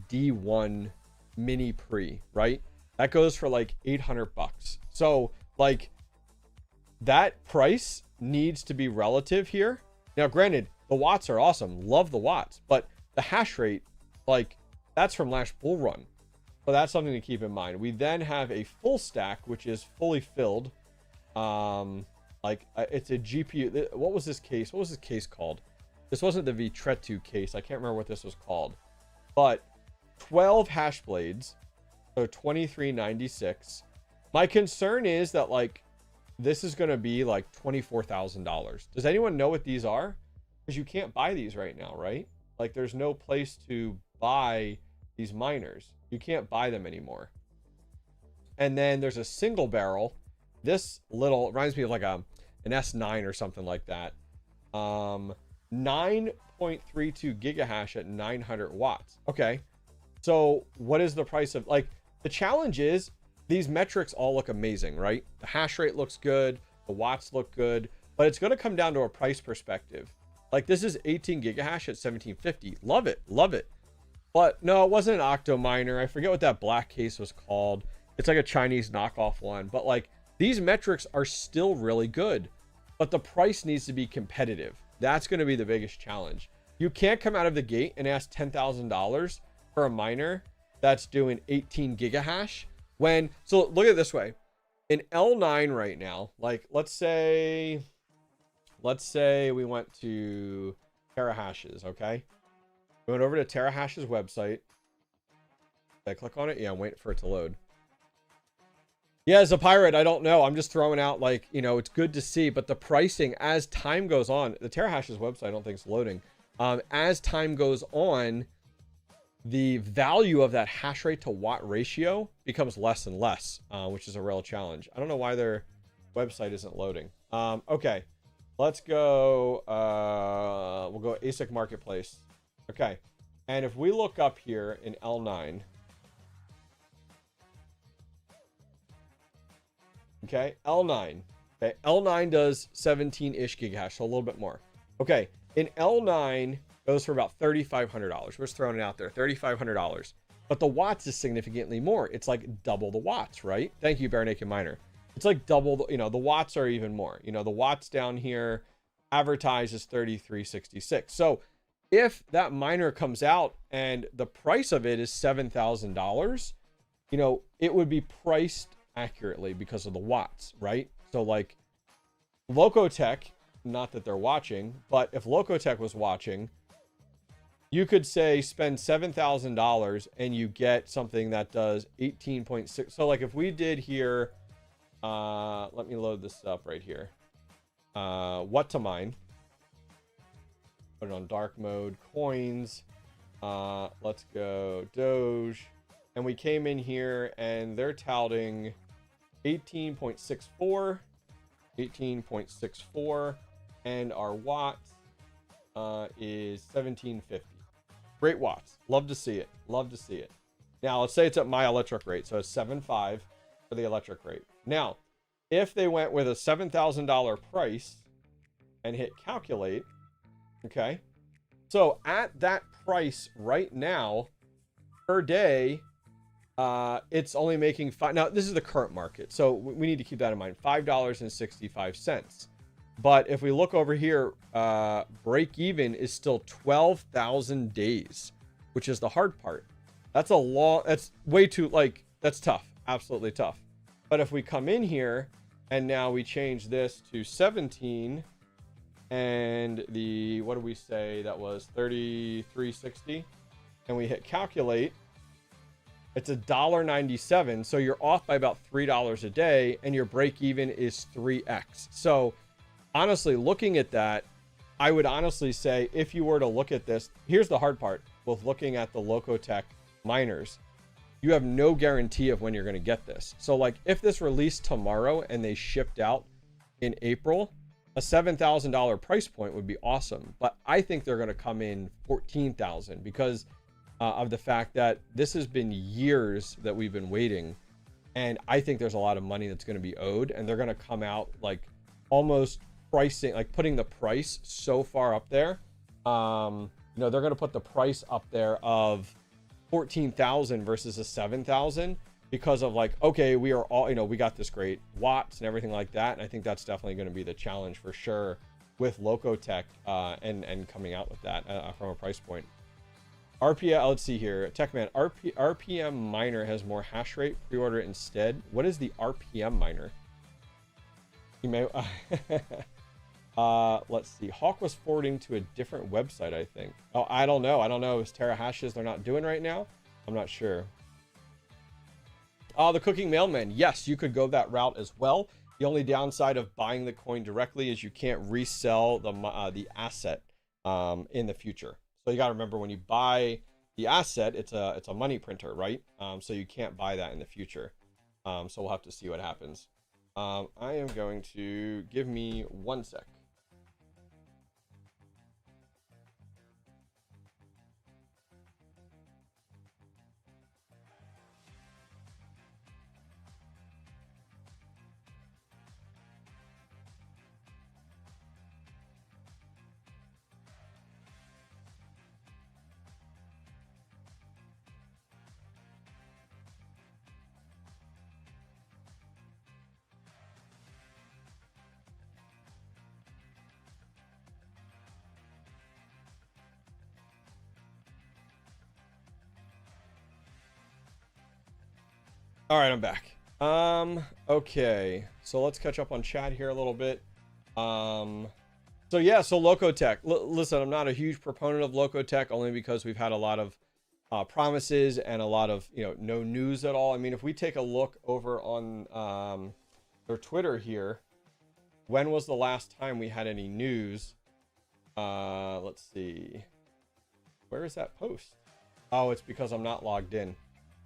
D1 Mini Pre, right? That goes for like $800. So like, that price needs to be relative here. Now, granted, the watts are awesome. Love the watts. But the hash rate, like, that's from last bull run. So that's something to keep in mind. We then have a full stack, which is fully filled. It's a GPU. What was this case? What was this case called? This wasn't the Vitretu case. I can't remember what this was called. But 12 hash blades, so 2396. My concern is that like this is going to be like $24,000. Does anyone know what these are? Because you can't buy these right now, right? Like, there's no place to buy these miners. You can't buy them anymore. And then there's a single barrel. This little reminds me of like an S9 or something like that. 9.32 gigahash at 900 watts. Okay. So what is the price of, like, the challenge is these metrics all look amazing, right? The hash rate looks good. The watts look good, but it's going to come down to a price perspective. Like, this is 18 gigahash at 1750. Love it. Love it. But no, it wasn't an octo miner. I forget what that black case was called. It's like a Chinese knockoff one, but like, these metrics are still really good, but the price needs to be competitive. That's going to be the biggest challenge. You can't come out of the gate and ask $10,000 for a miner that's doing 18 gigahash when, so look at it this way. In L9 right now, like, let's say we went to Terra Hashes, okay? We went over to Terra Hash's website. Did I click on it? Yeah, I'm waiting for it to load. Yeah, as a pirate, I don't know. I'm just throwing out, like, you know, it's good to see, but the pricing as time goes on, the Terra Hash's website, I don't think it's loading. As time goes on, the value of that hash rate to watt ratio becomes less and less, which is a real challenge. I don't know why their website isn't loading. Okay, let's go. We'll go ASIC Marketplace. Okay, and if we look up here in L9, okay, L9. Okay, L9 does 17-ish gigahash, so a little bit more. Okay, in L9 goes for about $3,500. We're just throwing it out there, $3,500. But the watts is significantly more. It's like double the watts, right? Thank you, Bare Naked Miner. It's like double the, you know, the watts are even more. You know, the watts down here advertised is 3366. So if that miner comes out and the price of it is $7,000, you know, it would be priced accurately because of the watts, right? So like Locotech not that they're watching, but if Locotech was watching, you could say spend $7,000 and you get something that does 18.6. So like if we did here, let me load this up right here. What to mine? Put it on dark mode, coins. Let's go Doge. And we came in here and they're touting 18.64, 18.64, and our watts is 1750. Great watts. Love to see it. Love to see it. Now, let's say it's at my electric rate. So it's 7.5 for the electric rate. Now, if they went with a $7,000 price and hit calculate, okay? So at that price right now, per day, it's only making five. Now, this is the current market. So we need to keep that in mind. $5.65. But if we look over here, break even is still 12,000 days, which is the hard part. That's a long, that's way too, like, that's tough. Absolutely tough. But if we come in here and now we change this to 17 and the, what do we say? That was 33.60 and we hit calculate, it's $1.97. So you're off by about $3 a day and your break even is 3x. So honestly, looking at that, I would honestly say if you were to look at this, here's the hard part with looking at the Locotech miners. You have no guarantee of when you're going to get this. So like if this released tomorrow and they shipped out in April, a $7,000 price point would be awesome. But I think they're going to come in 14,000 because of the fact that this has been years that we've been waiting. And I think there's a lot of money that's going to be owed and they're going to come out like almost pricing, like putting the price so far up there. You know, they're going to put the price up there of 14,000 versus a 7,000 because of like, okay, we are all, you know, we got this great watts and everything like that. And I think that's definitely going to be the challenge for sure with Locotech and coming out with that from a price point. RPM, let's see here. TechMan, RPM miner has more hash rate. Pre-order instead. What is the RPM miner? You may. Let's see. Hawk was forwarding to a different website, I think. Oh, I don't know. I don't know if Terra hashes they're not doing right now. I'm not sure. The cooking mailman. Yes, you could go that route as well. The only downside of buying the coin directly is you can't resell the asset in the future. So you got to remember when you buy the asset, it's a money printer, right? So you can't buy that in the future. So we'll have to see what happens. I am going to give me 1 sec. All right, I'm back. Okay, so let's catch up on chat here a little bit. So yeah, so Locotech. Listen, I'm not a huge proponent of Locotech only because we've had a lot of promises and a lot of, you know, no news at all. I mean, if we take a look over on their Twitter here, when was the last time we had any news? Let's see. Where is that post? Oh, it's because I'm not logged in.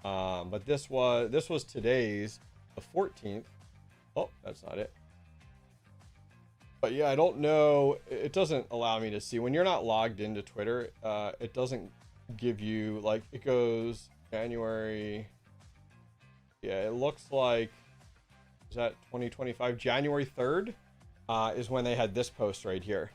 But this was today's, the 14th. Oh, that's not it. But yeah, I don't know. It doesn't allow me to see when you're not logged into Twitter. It doesn't give you, like, it goes January. Yeah, it looks like, is that 2025? January 3rd is when they had this post right here.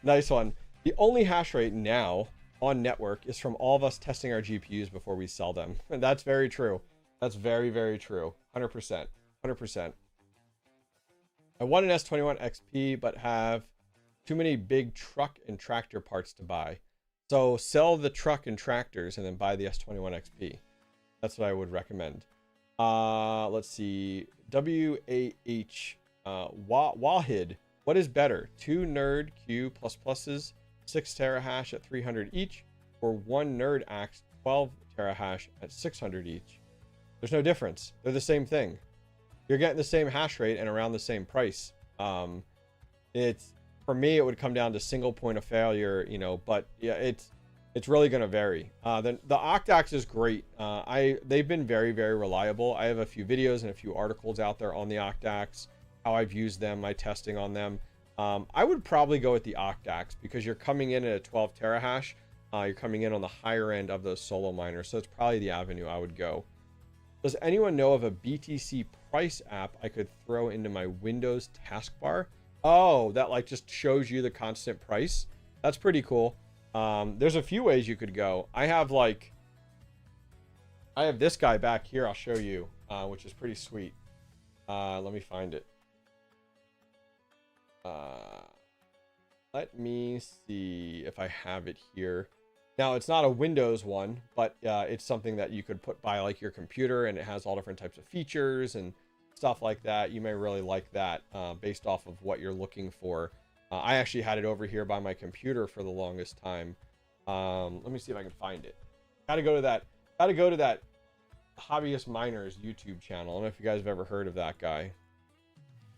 Nice one. The only hash rate now on network is from all of us testing our GPUs before we sell them. And that's very true. That's very, very true. 100%. 100%. I want an S21 XP, but have too many big truck and tractor parts to buy. So sell the truck and tractors and then buy the S21 XP. That's what I would recommend. Let's see. WAH Wahid. What is better? 2 nerd Q++s, 6 terahash at 300 each, or 1 nerd axe 12 terahash at 600 each? There's no difference. They're the same thing. You're getting the same hash rate and around the same price. It's, for me, it would come down to single point of failure, you know, but yeah, it's really going to vary. The Octax is great. They've been very, very reliable. I have a few videos and a few articles out there on the Octax, how I've used them, my testing on them. I would probably go with the Octax because you're coming in at a 12 terahash. You're coming in on the higher end of those solo miners. So it's probably the avenue I would go. Does anyone know of a BTC price app I could throw into my Windows taskbar? Oh, that like just shows you the constant price. That's pretty cool. There's a few ways you could go. I have this guy back here. I'll show you, which is pretty sweet. Let me find it. Let me see if I have it here. Now, it's not a Windows one, but it's something that you could put by like your computer, and it has all different types of features and stuff like that. You may really like that based off of what you're looking for. I actually had it over here by my computer for the longest time. Let me see if I can find it. Gotta go to that Hobbyist Miners YouTube channel. I don't know if you guys have ever heard of that guy.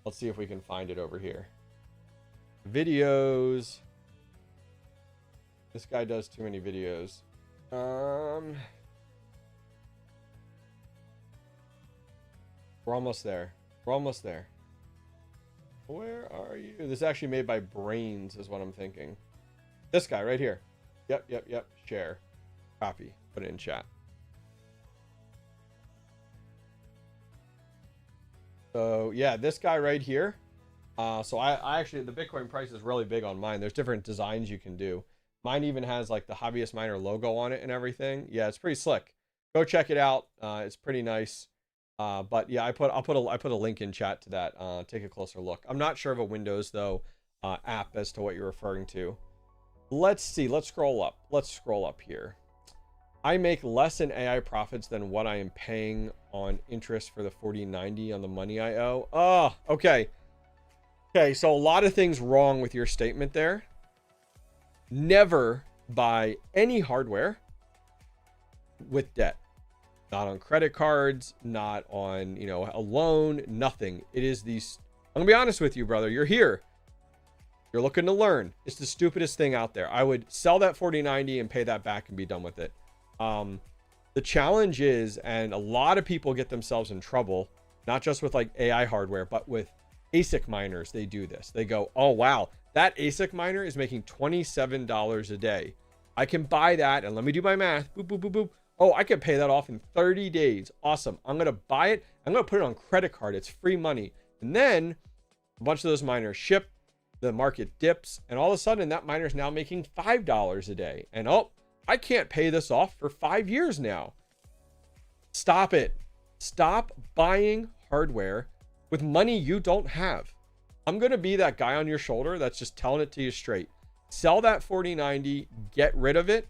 Let's see if we can find it over here. Videos. This guy does too many videos. We're almost there. We're almost there. Where are you? This is actually made by Brains is what I'm thinking. This guy right here. Yep. Share. Copy. Put it in chat. So yeah, this guy right here. So I actually, the Bitcoin price is really big on mine. There's different designs you can do. Mine even has like the Hobbyist Miner logo on it and everything. Yeah, it's pretty slick. Go check it out. It's pretty nice. But yeah, I put a link in chat to that. Take a closer look. I'm not sure of a Windows though app as to what you're referring to. Let's see. Let's scroll up. Let's scroll up here. I make less in AI profits than what I am paying on interest for the 4090 on the money I owe. Oh, okay. Okay, so a lot of things wrong with your statement there. Never buy any hardware with debt. Not on credit cards, not on, you know, a loan, nothing. It is these, I'm gonna be honest with you, brother. You're here. You're looking to learn. It's the stupidest thing out there. I would sell that 4090 and pay that back and be done with it. The challenge is, and a lot of people get themselves in trouble, not just with like AI hardware, but with ASIC miners. They do this. They go, oh, wow, that ASIC miner is making $27 a day. I can buy that. And let me do my math. Boop, boop, boop, boop. Oh, I can pay that off in 30 days. Awesome. I'm going to buy it. I'm going to put it on credit card. It's free money. And then a bunch of those miners ship, the market dips, and all of a sudden that miner is now making $5 a day. And oh, I can't pay this off for 5 years now. Stop it. Stop buying hardware with money you don't have. I'm going to be that guy on your shoulder that's just telling it to you straight. Sell that 4090, get rid of it.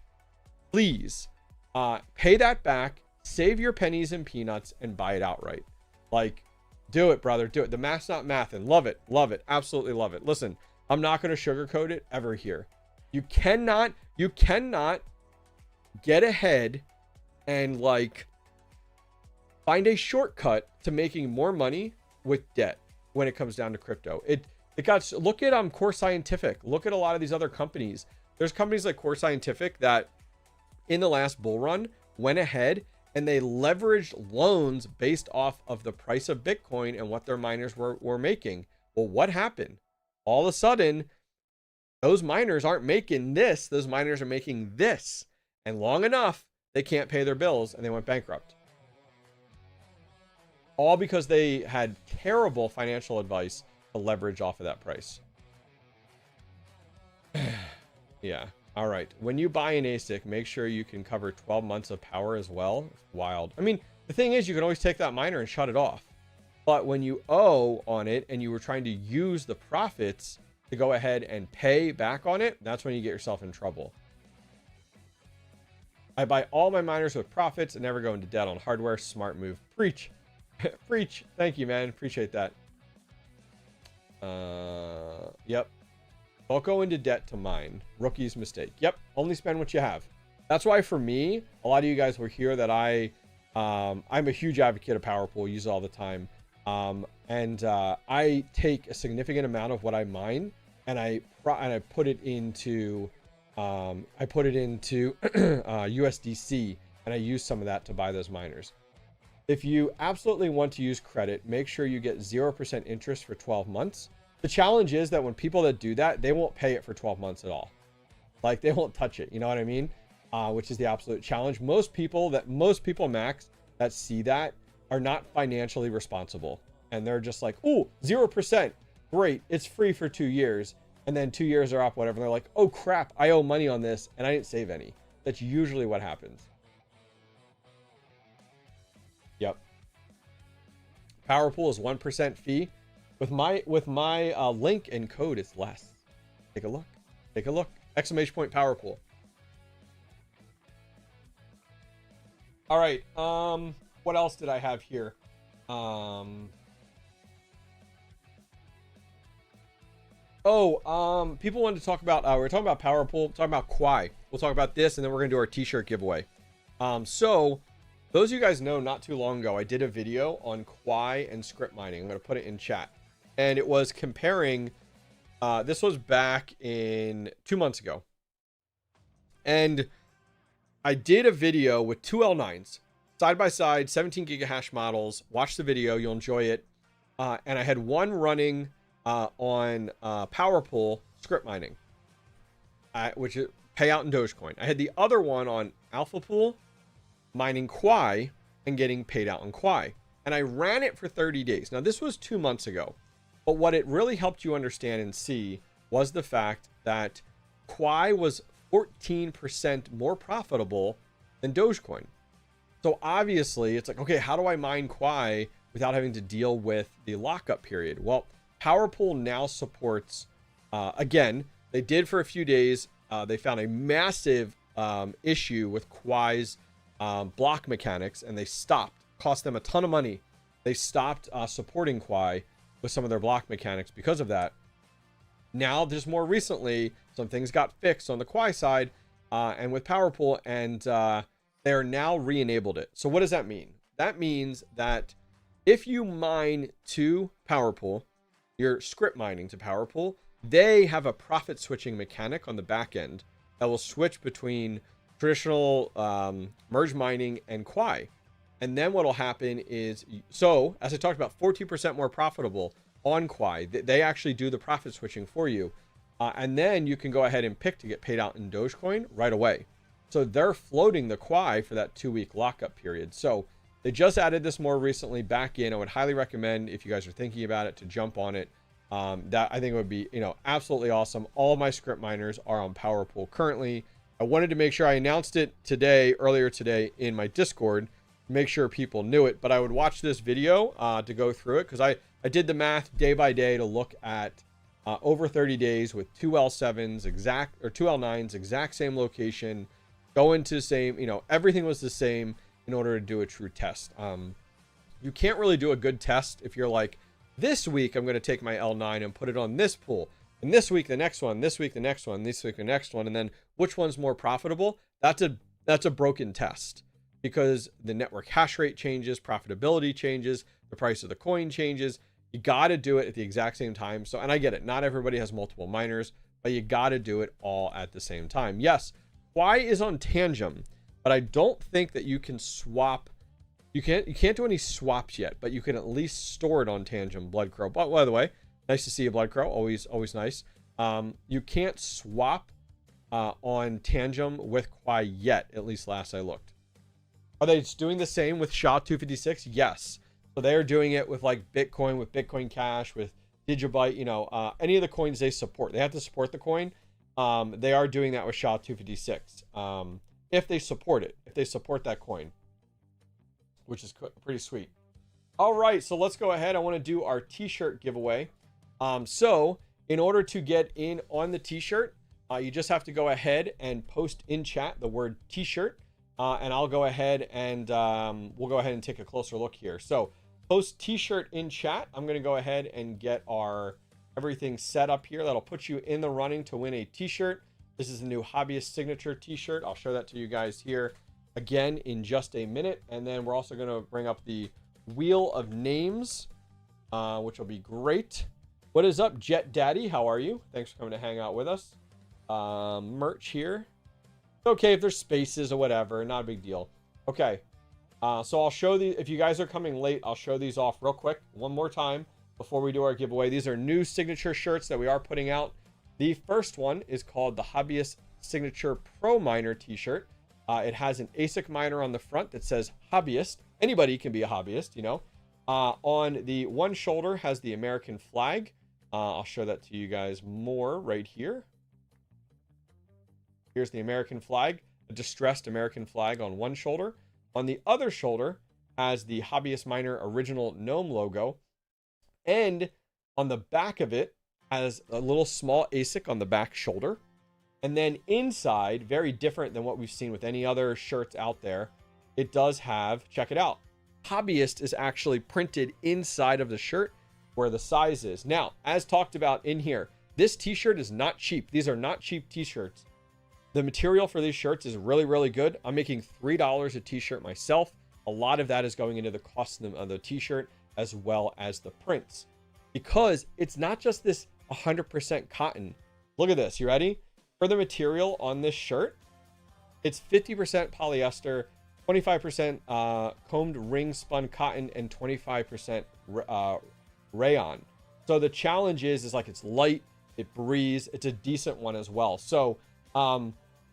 Please pay that back, save your pennies and peanuts, and buy it outright. Like, do it, brother. Do it. The math's not math, and love it. Love it. Absolutely love it. Listen, I'm not going to sugarcoat it ever here. You cannot get ahead and like find a shortcut to making more money with debt when it comes down to crypto. Look at Core Scientific. Look at a lot of these other companies. There's companies like Core Scientific that in the last bull run went ahead and they leveraged loans based off of the price of Bitcoin and what their miners were making. Well, what happened? All of a sudden, those miners aren't making this. Those miners are making this. And long enough, they can't pay their bills and they went bankrupt. All because they had terrible financial advice to leverage off of that price. Yeah. All right. When you buy an ASIC, make sure you can cover 12 months of power as well. It's wild. I mean, the thing is, you can always take that miner and shut it off. But when you owe on it and you were trying to use the profits to go ahead and pay back on it, that's when you get yourself in trouble. I buy all my miners with profits and never go into debt on hardware. Smart move. Preach. Preach. Thank you, man. Appreciate that. Yep. Don't go into debt to mine. Rookie's mistake. Yep. Only spend what you have. That's why for me, a lot of you guys will hear that I'm a huge advocate of Power Pool. Use it all the time. I take a significant amount of what I mine and I put it into USDC, and I use some of that to buy those miners. If you absolutely want to use credit, make sure you get 0% interest for 12 months. The challenge is that when people that do that, they won't pay it for 12 months at all. Like they won't touch it. You know what I mean? Which is the absolute challenge. Most people max that see that are not financially responsible. And they're just like, ooh, 0%. Great. It's free for 2 years. And then 2 years are up, whatever. And they're like, oh crap, I owe money on this and I didn't save any. That's usually what happens. Yep. Power Pool is 1% fee. With my link and code, it's less. Take a look. Take a look. Exclamation point Power Pool. All right. What else did I have here? People wanted to talk about, we're talking about Power Pool, talking about Kwai. We'll talk about this and then we're going to do our t-shirt giveaway. So those of you guys know, not too long ago, I did a video on Kwai and Scrypt mining. I'm going to put it in chat. And it was comparing, this was back in 2 months ago. And I did a video with two L9s, side by side, 17 gigahash models. Watch the video, you'll enjoy it. And I had one running on Power Pool Scrypt mining, which is payout in Dogecoin. I had the other one on Alpha Pool mining Kwai and getting paid out in Kwai. And I ran it for 30 days. Now, this was 2 months ago. But what it really helped you understand and see was the fact that Kwai was 14% more profitable than Dogecoin. So obviously, it's like, okay, how do I mine Kwai without having to deal with the lockup period? Well, Power Pool now supports, again, they did for a few days. They found a massive issue with Kwai's block mechanics, and they stopped. Cost them a ton of money. They stopped supporting Kwai with some of their block mechanics because of that. Now, just more recently, some things got fixed on the Kwai side and with Power Pool, and they are now re-enabled it. So what does that mean? That means that if you mine to Power Pool, you're Scrypt mining to Power Pool, they have a profit switching mechanic on the back end that will switch between traditional merge mining and Kwai. And then what will happen is, so as I talked about, 14% more profitable on Kwai. They actually do the profit switching for you. And then you can go ahead and pick to get paid out in Dogecoin right away. So they're floating the Kwai for that 2-week lockup period. So they just added this more recently back in. I would highly recommend, if you guys are thinking about it, to jump on it. That I think would be, absolutely awesome. All of my Scrypt miners are on Power Pool currently. I wanted to make sure I announced it earlier today in my Discord, make sure people knew it, but I would watch this video to go through it, because I did the math day by day to look at over 30 days with two L7s two L9s, exact same location, go into the same, everything was the same in order to do a true test. You can't really do a good test if you're like, this week I'm going to take my L9 and put it on this pool, and this week the next one, this week the next one, this week the next one, and then which one's more profitable. That's a broken test, because the network hash rate changes, profitability changes, the price of the coin changes. You got to do it at the exact same time. So, and I get it, not everybody has multiple miners, but you got to do it all at the same time. Yes, Kwai is on Tangem, but I don't think that you can swap. You can't do any swaps yet, but you can at least store it on Tangem, Blood Crow. But by the way, nice to see you, Blood Crow. Always nice. You can't swap on Tangem with Kwai yet, at least last I looked. Are they doing the same with SHA-256? Yes. So they are doing it with like Bitcoin, with Bitcoin Cash, with Digibyte, any of the coins they support. They have to support the coin. They are doing that with SHA-256. If they support it, if they support that coin, which is pretty sweet. All right, so let's go ahead. I want to do our t-shirt giveaway. So in order to get in on the t-shirt, you just have to go ahead and post in chat the word t-shirt. and I'll go ahead and we'll go ahead and take a closer look here. So post t-shirt in chat. I'm going to go ahead and get our everything set up here. That'll put you in the running to win a t-shirt. This is a new Hobbyist signature t-shirt. I'll show that to you guys here again in just a minute. And then we're also going to bring up the wheel of names, which will be great. What is up, Jet Daddy? How are you? Thanks for coming to hang out with us. Merch here. Okay, if there's spaces or whatever, not a big deal. Okay, so I'll show the, if you guys are coming late, I'll show these off real quick one more time before we do our giveaway. These are new signature shirts that we are putting out. The first one is called the Hobbyist Signature Pro Miner t-shirt. It has an ASIC miner on the front that says Hobbyist. Anybody can be a hobbyist, you know. On the one shoulder has the American flag. I'll show that to you guys more right here. Here's the American flag, a distressed American flag on one shoulder. On the other shoulder has the Hobbyist Miner original gnome logo. And on the back of it has a little small ASIC on the back shoulder. And then inside, very different than what we've seen with any other shirts out there, it does have, check it out, Hobbyist is actually printed inside of the shirt where the size is. Now, as talked about in here, this t-shirt is not cheap. These are not cheap t-shirts. The material for these shirts is really, really good. I'm making $3 a t-shirt myself. A lot of that is going into the cost of the t-shirt as well as the prints. Because it's not just this 100% cotton. Look at this. You ready? For the material on this shirt, it's 50% polyester, 25% combed ring spun cotton, and 25% rayon. So the challenge is like it's light, it breathes, it's a decent one as well. So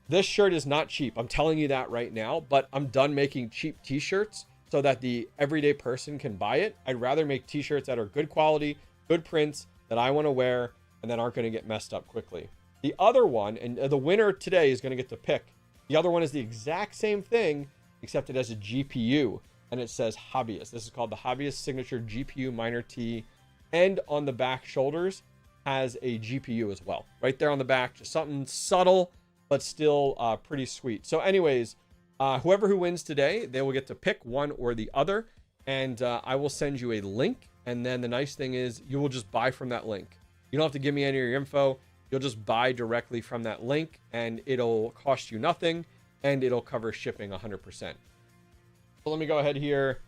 this shirt is not cheap. I'm telling you that right now, but I'm done making cheap t-shirts so that the everyday person can buy it. I'd rather make t-shirts that are good quality, good prints that I want to wear and that aren't going to get messed up quickly. The other one, and the winner today is going to get to pick. The other one is the exact same thing, except it has a GPU and it says Hobbyist. This is called the Hobbyist Signature GPU Miner T, and on the back shoulders has a GPU as well. Right there on the back, just something subtle, but still pretty sweet. So anyways, whoever who wins today, they will get to pick one or the other. And I will send you a link. And then the nice thing is you will just buy from that link. You don't have to give me any of your info. You'll just buy directly from that link and it'll cost you nothing and it'll cover shipping 100%. So let me go ahead here,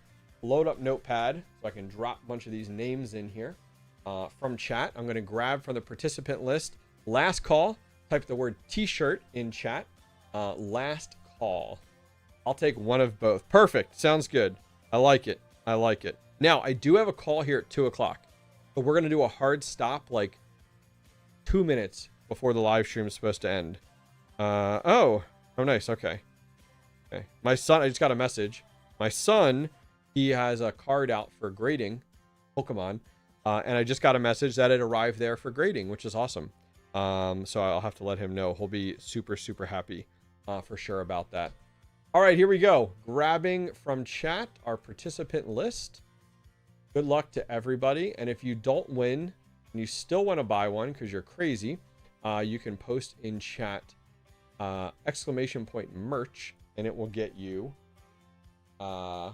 load up Notepad so I can drop a bunch of these names in here from chat. I'm going to grab from the participant list. Last call. Type the word t-shirt in chat. Last call. I'll take one of both. Perfect. Sounds good. I like it. I like it. Now, I do have a call here at 2 o'clock. But we're going to do a hard stop like 2 minutes before the live stream is supposed to end. Oh, nice. Okay. Okay. My son, I just got a message. My son, he has a card out for grading Pokemon. And I just got a message that it arrived there for grading, which is awesome. So I'll have to let him know. He'll be super, super happy for sure about that. All right, here we go. Grabbing from chat our participant list. Good luck to everybody. And if you don't win and you still want to buy one because you're crazy, you can post in chat !merch and it will get you a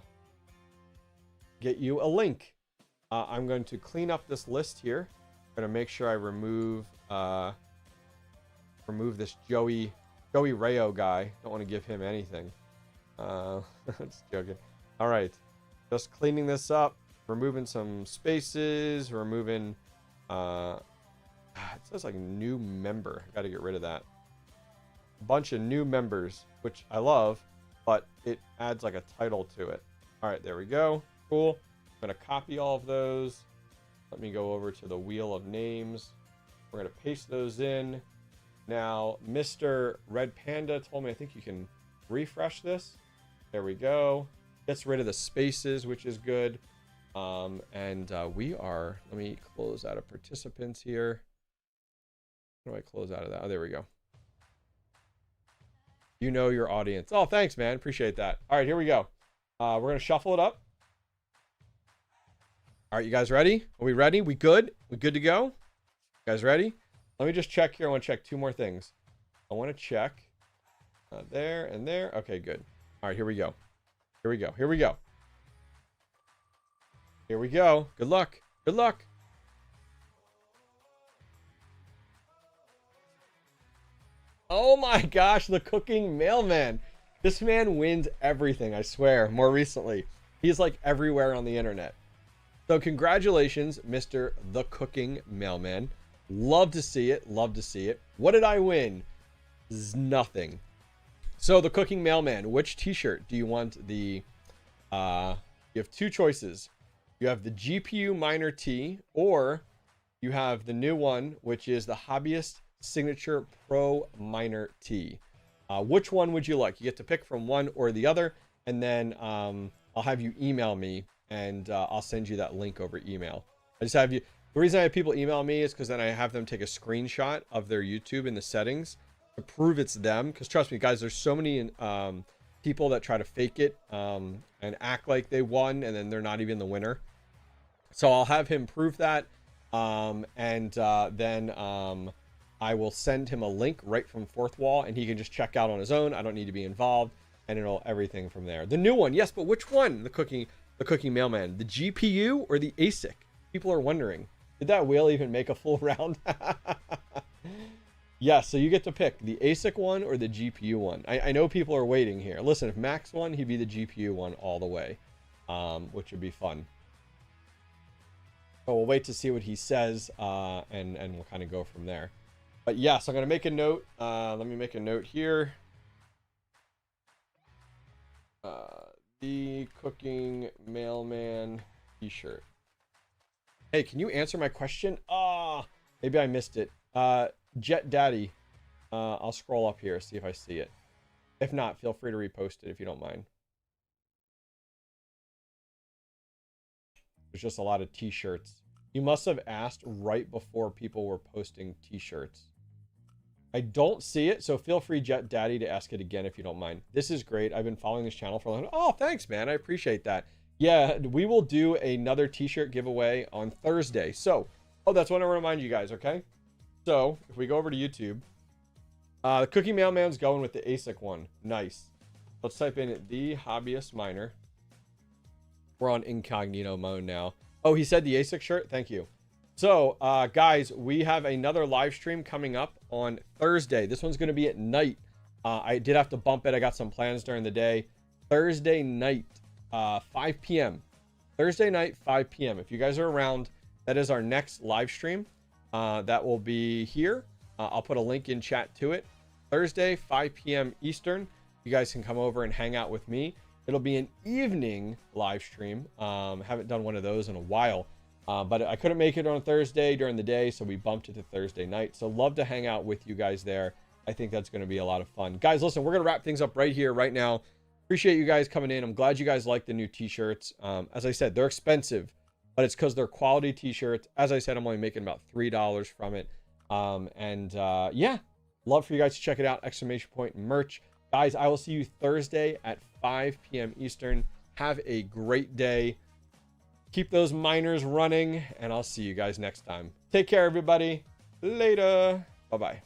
link. I'm going to clean up this list here. I'm going to make sure I remove this Joey Rayo guy. Don't want to give him anything. Just joking. All right, just cleaning this up, removing some spaces, removing it says like new member. Got to get rid of that. A bunch of new members, which I love, but it adds like a title to it. All right, there we go. Cool. I'm going to copy all of those. Let me go over to the wheel of names. We're going to paste those in. Now, Mr. Red Panda told me I think you can refresh this. There we go. Gets rid of the spaces, which is good. We are, let me close out of participants here. How do I close out of that? Oh, there we go. You know your audience. Oh, thanks, man. Appreciate that. All right, here we go. We're going to shuffle it up. All right, you guys ready? Are we ready? We good? We good to go? You guys ready? Let me just check here. I want to check two more things. I want to check there and there. Okay, good. All right, here we go. Here we go. Here we go. Here we go. Good luck. Good luck. Oh my gosh, the cooking mailman. This man wins everything, I swear. More recently, he's like everywhere on the internet. So congratulations, Mr. The Cooking Mailman. Love to see it. Love to see it. What did I win? Nothing. So the Cooking Mailman, which t-shirt do you want? The you have two choices. You have the GPU miner tee, or you have the new one, which is the Hobbyist Signature Pro Miner tee. Which one would you like? You get to pick from one or the other, and then I'll have you email me, and I'll send you that link over email. I just have you. The reason I have people email me is because then I have them take a screenshot of their YouTube in the settings to prove it's them. Because trust me, guys, there's so many people that try to fake it and act like they won, and then they're not even the winner. So I'll have him prove that, and then I will send him a link right from Fourth Wall, and he can just check out on his own. I don't need to be involved, and it'll everything from there. The new one, yes, but which one? The cooking mailman, the GPU or the ASIC? People are wondering. Did that wheel even make a full round? Yeah, so you get to pick the ASIC one or the GPU one. I know people are waiting here. Listen, if Max won, he'd be the GPU one all the way, which would be fun. So we'll wait to see what he says, and we'll kind of go from there. But yes, I'm going to make a note. Let me make a note here. The Cooking Mailman t-shirt. Hey, can you answer my question? Maybe I missed it. Jet Daddy. I'll scroll up here, see if I see it. If not, feel free to repost it if you don't mind. There's just a lot of t-shirts. You must have asked right before people were posting t-shirts. I don't see it, so feel free, Jet Daddy, to ask it again if you don't mind. This is great. I've been following this channel for a long time. Oh, thanks, man. I appreciate that. Yeah, we will do another t-shirt giveaway on Thursday. So, that's what I want to remind you guys, okay? So, if we go over to YouTube, the Cooking Mailman's going with the ASIC one. Nice. Let's type in the Hobbyist Miner. We're on incognito mode now. Oh, he said the ASIC shirt. Thank you. So, guys, we have another live stream coming up on Thursday. This one's going to be at night. I did have to bump it. I got some plans during the day. Thursday night, 5 p.m. Thursday night, 5 p.m. If you guys are around, that is our next live stream. That will be here. I'll put a link in chat to it. Thursday, 5 p.m. Eastern. You guys can come over and hang out with me. It'll be an evening live stream. Haven't done one of those in a while. But I couldn't make it on Thursday during the day, so we bumped it to Thursday night. So love to hang out with you guys there. I think that's going to be a lot of fun. Guys, listen, we're going to wrap things up right here, right now. Appreciate you guys coming in. I'm glad you guys like the new t-shirts. As I said, they're expensive, but it's because they're quality t-shirts. As I said, I'm only making about $3 from it. Yeah, love for you guys to check it out. Exclamation point merch. Guys, I will see you Thursday at 5 p.m. Eastern. Have a great day. Keep those miners running, and I'll see you guys next time. Take care, everybody. Later. Bye-bye.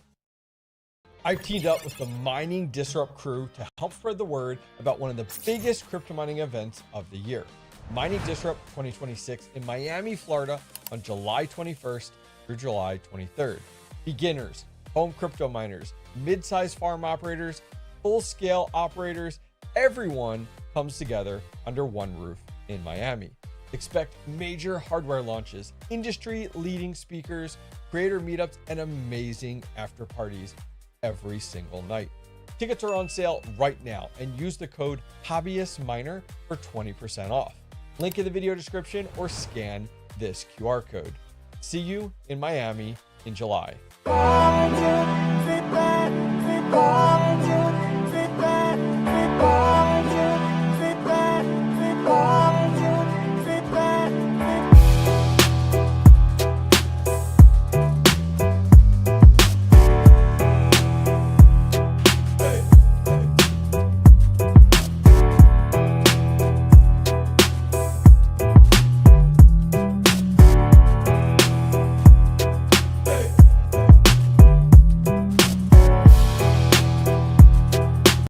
I've teamed up with the Mining Disrupt crew to help spread the word about one of the biggest crypto mining events of the year, Mining Disrupt 2026 in Miami, Florida on July 21st through July 23rd. Beginners, home crypto miners, mid-sized farm operators, full-scale operators, everyone comes together under one roof in Miami. Expect major hardware launches, industry-leading speakers, creator meetups, and amazing after parties every single night. Tickets are on sale right now, and use the code HobbyistMiner for 20% off. Link in the video description or scan this QR code. See you in Miami in July.